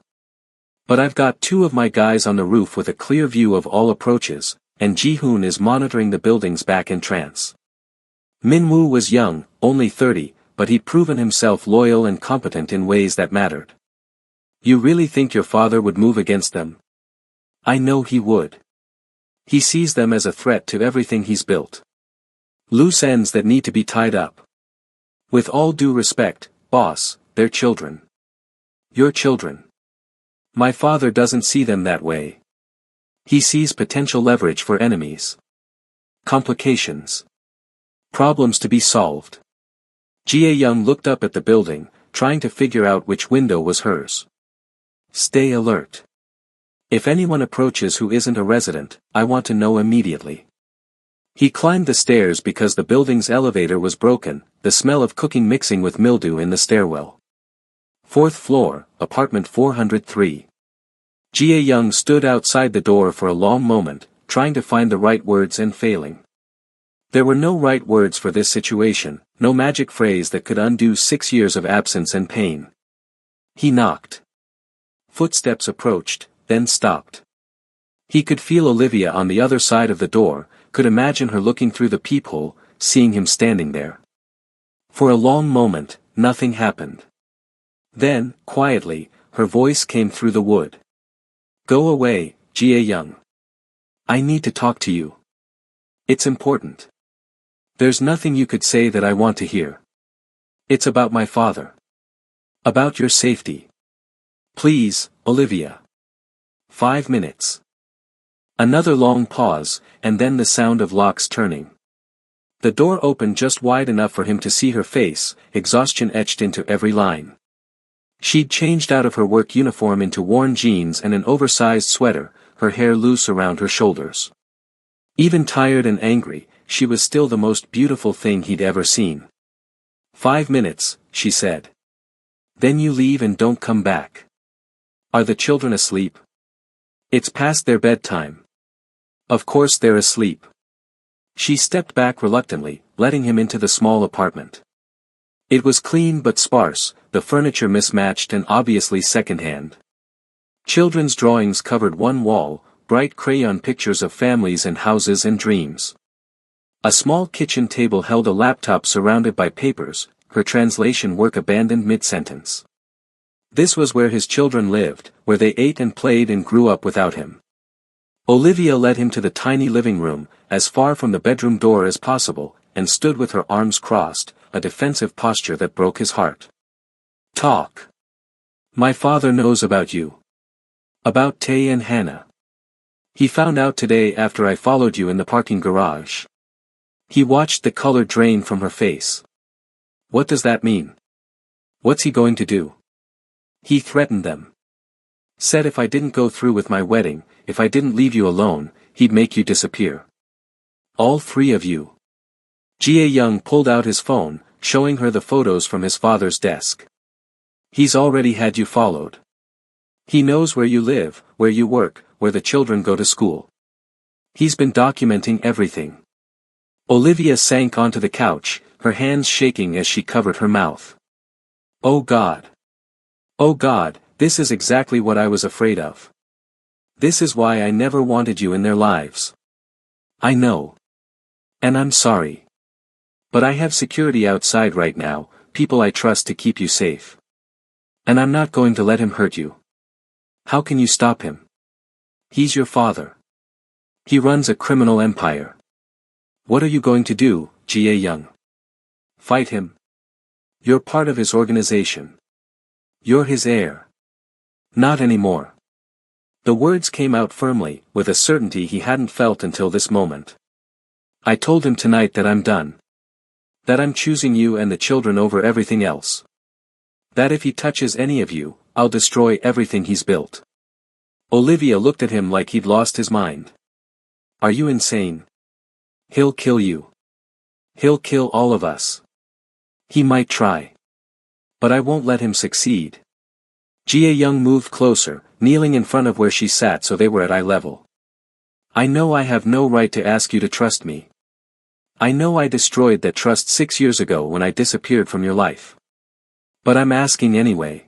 But I've got 2 of my guys on the roof with a clear view of all approaches, and Ji-hoon is monitoring the building's back entrance. Min Woo was young, only 30, but he'd proven himself loyal and competent in ways that mattered. You really think your father would move against them? I know he would. He sees them as a threat to everything he's built. Loose ends that need to be tied up. With all due respect, boss, they're children. Your children. My father doesn't see them that way. He sees potential leverage for enemies. Complications. Problems to be solved. Jia Young looked up at the building, trying to figure out which window was hers. Stay alert. If anyone approaches who isn't a resident, I want to know immediately. He climbed the stairs because the building's elevator was broken, the smell of cooking mixing with mildew in the stairwell. 4th floor, apartment 403. Jia Young stood outside the door for a long moment, trying to find the right words and failing. There were no right words for this situation, no magic phrase that could undo 6 years of absence and pain. He knocked. Footsteps approached, then stopped. He could feel Olivia on the other side of the door, could imagine her looking through the peephole, seeing him standing there. For a long moment, nothing happened. Then, quietly, her voice came through the wood. Go away, Jia Young. I need to talk to you. It's important. There's nothing you could say that I want to hear. It's about my father. About your safety. Please, Olivia. 5 minutes. Another long pause, and then the sound of locks turning. The door opened just wide enough for him to see her face, exhaustion etched into every line. She'd changed out of her work uniform into worn jeans and an oversized sweater, her hair loose around her shoulders. Even tired and angry, she was still the most beautiful thing he'd ever seen. 5 minutes, she said. Then you leave and don't come back. Are the children asleep? It's past their bedtime. Of course they're asleep. She stepped back reluctantly, letting him into the small apartment. It was clean but sparse, the furniture mismatched and obviously secondhand. Children's drawings covered one wall, bright crayon pictures of families and houses and dreams. A small kitchen table held a laptop surrounded by papers, her translation work abandoned mid-sentence. This was where his children lived, where they ate and played and grew up without him. Olivia led him to the tiny living room, as far from the bedroom door as possible, and stood with her arms crossed, a defensive posture that broke his heart. Talk. My father knows about you. About Tae and Hannah. He found out today after I followed you in the parking garage. He watched the color drain from her face. What does that mean? What's he going to do? He threatened them. Said if I didn't go through with my wedding, if I didn't leave you alone, he'd make you disappear. All three of you. Jae-young pulled out his phone, showing her the photos from his father's desk. He's already had you followed. He knows where you live, where you work, where the children go to school. He's been documenting everything. Olivia sank onto the couch, her hands shaking as she covered her mouth. Oh God. Oh God, this is exactly what I was afraid of. This is why I never wanted you in their lives. I know. And I'm sorry. But I have security outside right now, people I trust to keep you safe. And I'm not going to let him hurt you. How can you stop him? He's your father. He runs a criminal empire. What are you going to do, Jae-young? Fight him? You're part of his organization. You're his heir. Not anymore. The words came out firmly, with a certainty he hadn't felt until this moment. I told him tonight that I'm done. That I'm choosing you and the children over everything else. That if he touches any of you, I'll destroy everything he's built. Olivia looked at him like he'd lost his mind. Are you insane? He'll kill you. He'll kill all of us. He might try. But I won't let him succeed. Jae-young moved closer, kneeling in front of where she sat so they were at eye level. I know I have no right to ask you to trust me. I know I destroyed that trust 6 years ago when I disappeared from your life. But I'm asking anyway.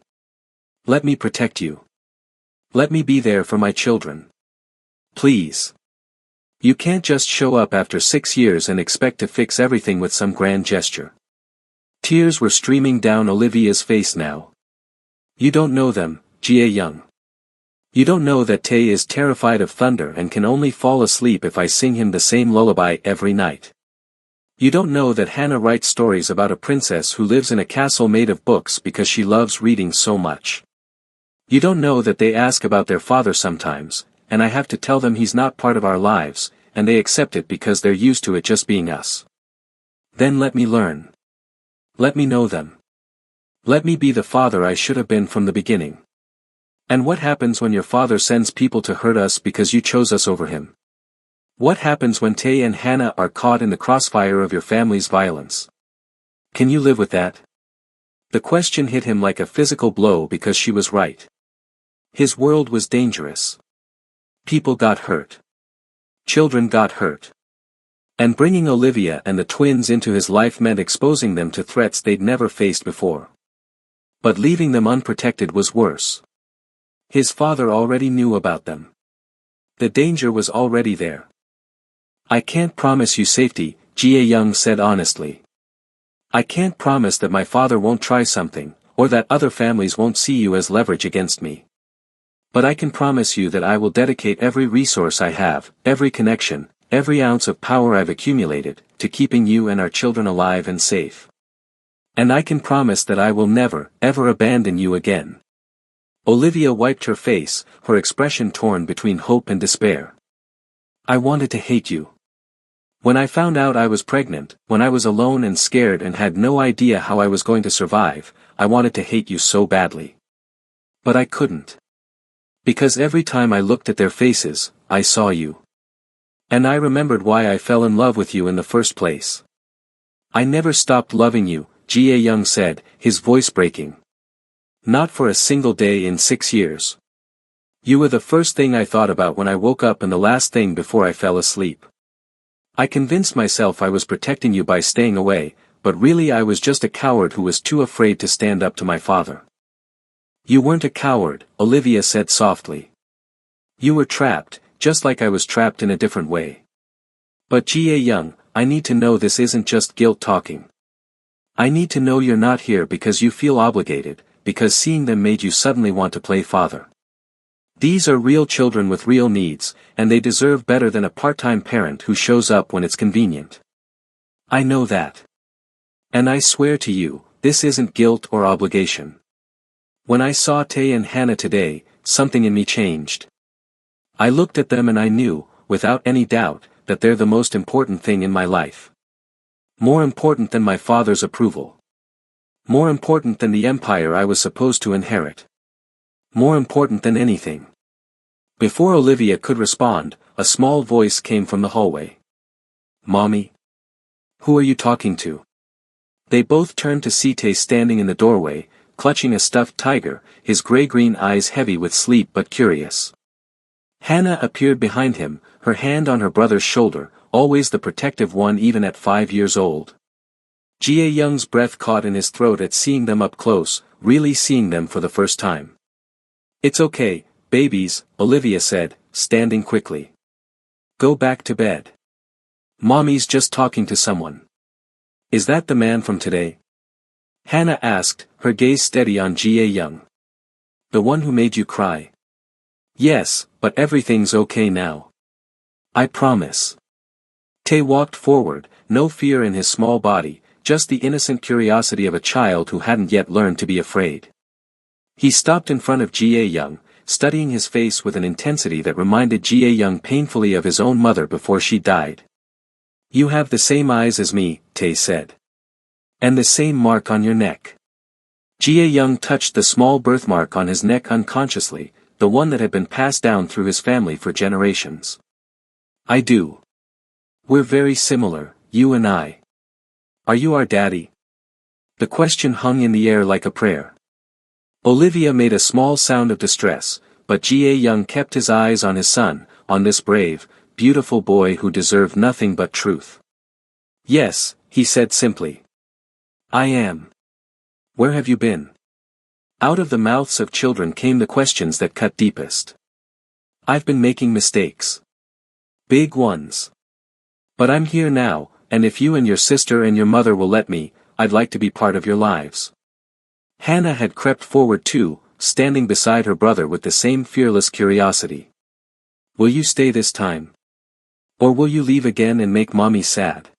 Let me protect you. Let me be there for my children. Please. You can't just show up after 6 years and expect to fix everything with some grand gesture. Tears were streaming down Olivia's face now. You don't know them, Jae-young. You don't know that Tae is terrified of thunder and can only fall asleep if I sing him the same lullaby every night. You don't know that Hannah writes stories about a princess who lives in a castle made of books because she loves reading so much. You don't know that they ask about their father sometimes, and I have to tell them he's not part of our lives, and they accept it because they're used to it just being us. Then let me learn. Let me know them. Let me be the father I should have been from the beginning. And what happens when your father sends people to hurt us because you chose us over him? What happens when Tae and Hannah are caught in the crossfire of your family's violence? Can you live with that? The question hit him like a physical blow because she was right. His world was dangerous. People got hurt. Children got hurt. And bringing Olivia and the twins into his life meant exposing them to threats they'd never faced before. But leaving them unprotected was worse. His father already knew about them. The danger was already there. I can't promise you safety, Jae-young said honestly. I can't promise that my father won't try something, or that other families won't see you as leverage against me. But I can promise you that I will dedicate every resource I have, every connection, every ounce of power I've accumulated, to keeping you and our children alive and safe. And I can promise that I will never, ever abandon you again. Olivia wiped her face, her expression torn between hope and despair. I wanted to hate you. When I found out I was pregnant, when I was alone and scared and had no idea how I was going to survive, I wanted to hate you so badly. But I couldn't. Because every time I looked at their faces, I saw you. And I remembered why I fell in love with you in the first place. I never stopped loving you, Jae-young said, his voice breaking. Not for a single day in 6 years. You were the first thing I thought about when I woke up and the last thing before I fell asleep. I convinced myself I was protecting you by staying away, but really I was just a coward who was too afraid to stand up to my father. You weren't a coward, Olivia said softly. You were trapped, just like I was trapped in a different way. But Jae-young, I need to know this isn't just guilt talking. I need to know you're not here because you feel obligated, because seeing them made you suddenly want to play father. These are real children with real needs, and they deserve better than a part-time parent who shows up when it's convenient. I know that. And I swear to you, this isn't guilt or obligation. When I saw Tae and Hannah today, something in me changed. I looked at them and I knew, without any doubt, that they're the most important thing in my life. More important than my father's approval. More important than the empire I was supposed to inherit. More important than anything. Before Olivia could respond, a small voice came from the hallway. Mommy? Who are you talking to? They both turned to see Tay standing in the doorway, clutching a stuffed tiger, his gray-green eyes heavy with sleep but curious. Hannah appeared behind him, her hand on her brother's shoulder, always the protective one even at 5 years old. Jae-young's breath caught in his throat at seeing them up close, really seeing them for the first time. It's okay, babies, Olivia said, standing quickly. Go back to bed. Mommy's just talking to someone. Is that the man from today? Hannah asked, her gaze steady on Jae-young. The one who made you cry? Yes, but everything's okay now. I promise. Tae walked forward, no fear in his small body, just the innocent curiosity of a child who hadn't yet learned to be afraid. He stopped in front of Jae-young, studying his face with an intensity that reminded Jae-young painfully of his own mother before she died. You have the same eyes as me, Tae said. And the same mark on your neck. Jae-young touched the small birthmark on his neck unconsciously, the one that had been passed down through his family for generations. I do. We're very similar, you and I. Are you our daddy? The question hung in the air like a prayer. Olivia made a small sound of distress, but Jae-young kept his eyes on his son, on this brave, beautiful boy who deserved nothing but truth. Yes, he said simply. I am. Where have you been? Out of the mouths of children came the questions that cut deepest. I've been making mistakes. Big ones. But I'm here now, and if you and your sister and your mother will let me, I'd like to be part of your lives. Hannah had crept forward too, standing beside her brother with the same fearless curiosity. Will you stay this time? Or will you leave again and make mommy sad?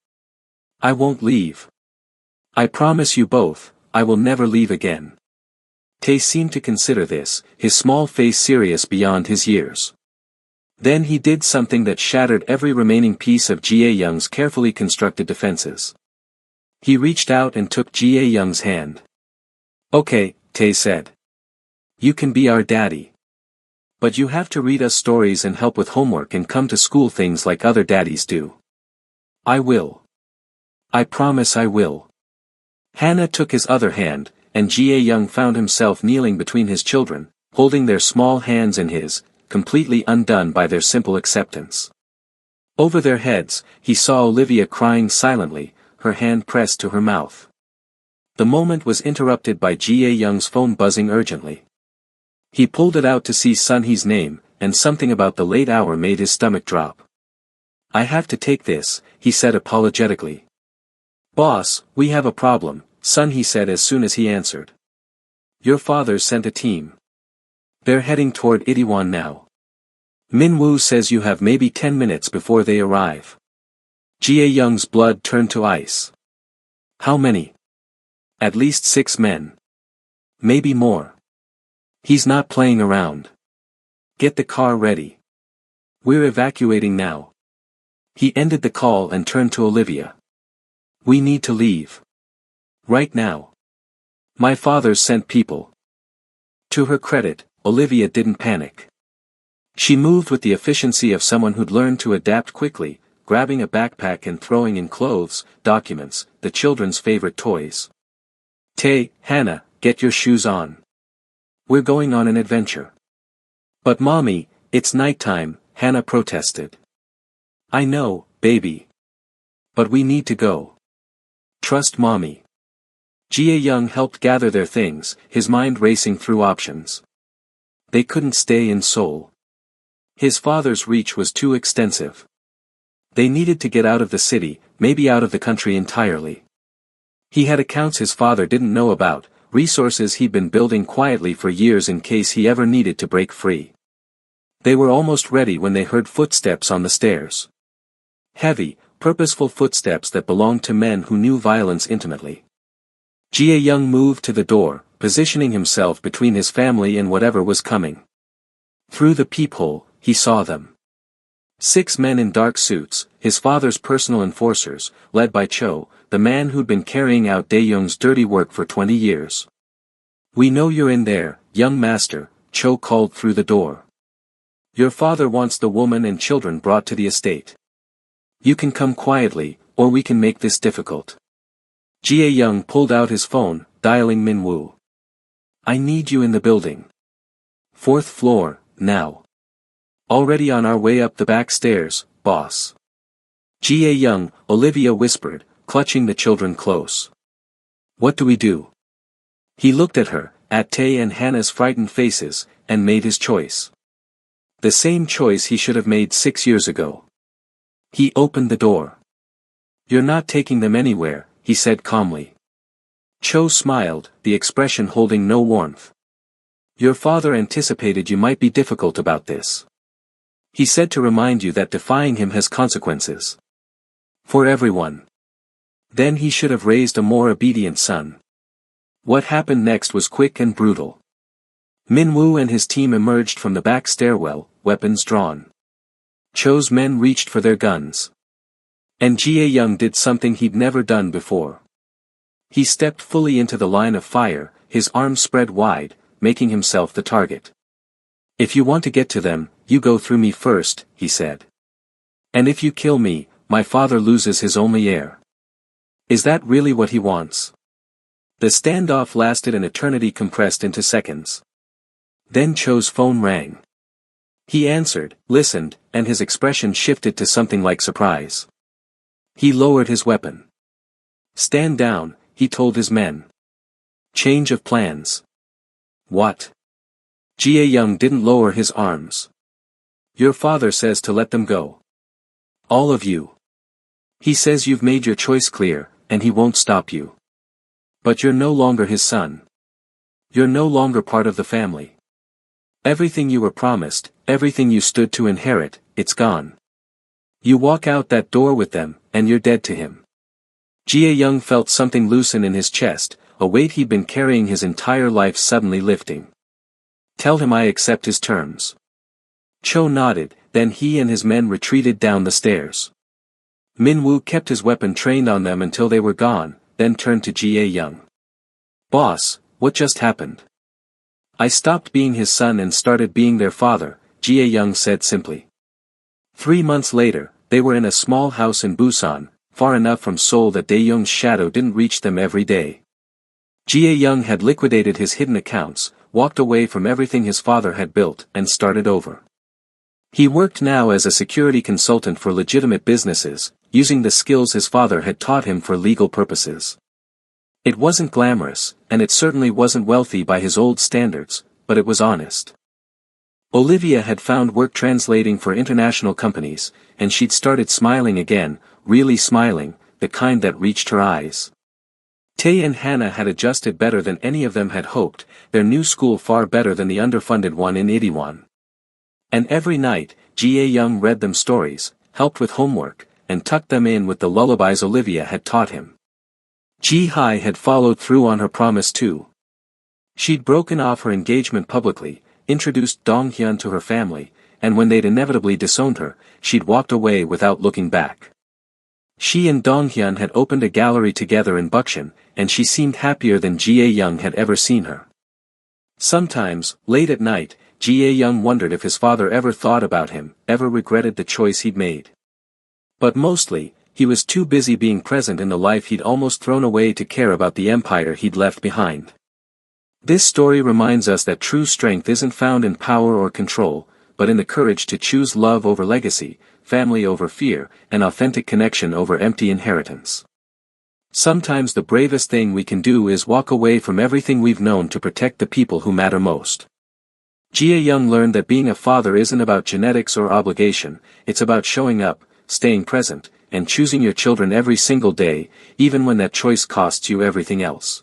I won't leave. I promise you both, I will never leave again. Tae seemed to consider this, his small face serious beyond his years. Then he did something that shattered every remaining piece of Jae-young's carefully constructed defenses. He reached out and took Jae-young's hand. Okay, Tae said. You can be our daddy. But you have to read us stories and help with homework and come to school things like other daddies do. I will. I promise I will. Hannah took his other hand, and Jae-young found himself kneeling between his children, holding their small hands in his, completely undone by their simple acceptance. Over their heads, he saw Olivia crying silently, her hand pressed to her mouth. The moment was interrupted by Jae-young's phone buzzing urgently. He pulled it out to see Sunhee's name, and something about the late hour made his stomach drop. I have to take this, he said apologetically. Boss, we have a problem, Sunhee said as soon as he answered. Your father sent a team. They're heading toward Itaewon now. Min-woo says you have maybe 10 minutes before they arrive. Jae-young's blood turned to ice. How many? At least 6 men. Maybe more. He's not playing around. Get the car ready. We're evacuating now. He ended the call and turned to Olivia. We need to leave. Right now. My father sent people. To her credit, Olivia didn't panic. She moved with the efficiency of someone who'd learned to adapt quickly, grabbing a backpack and throwing in clothes, documents, the children's favorite toys. Tae, Hannah, get your shoes on. We're going on an adventure. But mommy, it's nighttime, Hannah protested. I know, baby. But we need to go. Trust mommy. Jae-young helped gather their things, his mind racing through options. They couldn't stay in Seoul. His father's reach was too extensive. They needed to get out of the city, maybe out of the country entirely. He had accounts his father didn't know about, resources he'd been building quietly for years in case he ever needed to break free. They were almost ready when they heard footsteps on the stairs. Heavy, purposeful footsteps that belonged to men who knew violence intimately. Jae-young moved to the door, positioning himself between his family and whatever was coming. Through the peephole, he saw them. 6 men in dark suits, his father's personal enforcers, led by Cho, the man who'd been carrying out Dae-young's dirty work for 20 years. "We know you're in there, young master," Cho called through the door. "Your father wants the woman and children brought to the estate. You can come quietly, or we can make this difficult." Jae-young pulled out his phone, dialing Min-woo. "I need you in the building. 4th floor, now. Already on our way up the back stairs, boss." Jae-young, Olivia whispered, clutching the children close. "What do we do?" He looked at her, at Tae and Hannah's frightened faces, and made his choice. The same choice he should have made 6 years ago. He opened the door. "You're not taking them anywhere," he said calmly. Cho smiled, the expression holding no warmth. "Your father anticipated you might be difficult about this. He said to remind you that defying him has consequences. For everyone. Then he should have raised a more obedient son." What happened next was quick and brutal. Min-woo and his team emerged from the back stairwell, weapons drawn. Cho's men reached for their guns. And Jae-young did something he'd never done before. He stepped fully into the line of fire, his arms spread wide, making himself the target. "If you want to get to them, you go through me first," he said. "And if you kill me, my father loses his only heir." Is that really what he wants? The standoff lasted an eternity compressed into seconds. Then Cho's phone rang. He answered, listened, and his expression shifted to something like surprise. He lowered his weapon. "Stand down," he told his men. "Change of plans." "What?" Jae-young didn't lower his arms. "Your father says to let them go. All of you. He says you've made your choice clear, and he won't stop you. But you're no longer his son. You're no longer part of the family. Everything you were promised, everything you stood to inherit, it's gone. You walk out that door with them, and you're dead to him." Jae-young felt something loosen in his chest, a weight he'd been carrying his entire life suddenly lifting. "Tell him I accept his terms." Cho nodded, then he and his men retreated down the stairs. Min-woo kept his weapon trained on them until they were gone, then turned to Jae-young. "Boss, what just happened?" "I stopped being his son and started being their father," Jae-young said simply. 3 months later, they were in a small house in Busan, far enough from Seoul that Dae-young's shadow didn't reach them every day. Jae-young had liquidated his hidden accounts, walked away from everything his father had built, and started over. He worked now as a security consultant for legitimate businesses, using the skills his father had taught him for legal purposes. It wasn't glamorous, and it certainly wasn't wealthy by his old standards, but it was honest. Olivia had found work translating for international companies, and she'd started smiling again, really smiling, the kind that reached her eyes. Tae and Hannah had adjusted better than any of them had hoped, their new school far better than the underfunded one in Itaewon. And every night, Jae-young read them stories, helped with homework, and tucked them in with the lullabies Olivia had taught him. Ji-hye had followed through on her promise too. She'd broken off her engagement publicly, introduced Dong-hyun to her family, and when they'd inevitably disowned her, she'd walked away without looking back. She and Dong-hyun had opened a gallery together in Bucheon, and she seemed happier than Jae-young had ever seen her. Sometimes, late at night, Jae-young wondered if his father ever thought about him, ever regretted the choice he'd made. But mostly, he was too busy being present in the life he'd almost thrown away to care about the empire he'd left behind. This story reminds us that true strength isn't found in power or control, but in the courage to choose love over legacy, family over fear, and authentic connection over empty inheritance. Sometimes the bravest thing we can do is walk away from everything we've known to protect the people who matter most. Jae-young learned that being a father isn't about genetics or obligation, it's about showing up, staying present, and choosing your children every single day, even when that choice costs you everything else.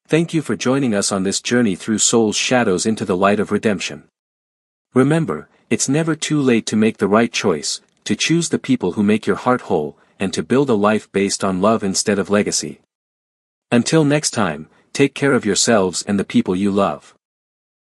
Thank you for joining us on this journey through Seoul's shadows into the light of redemption. Remember, it's never too late to make the right choice, to choose the people who make your heart whole, and to build a life based on love instead of legacy. Until next time, take care of yourselves and the people you love.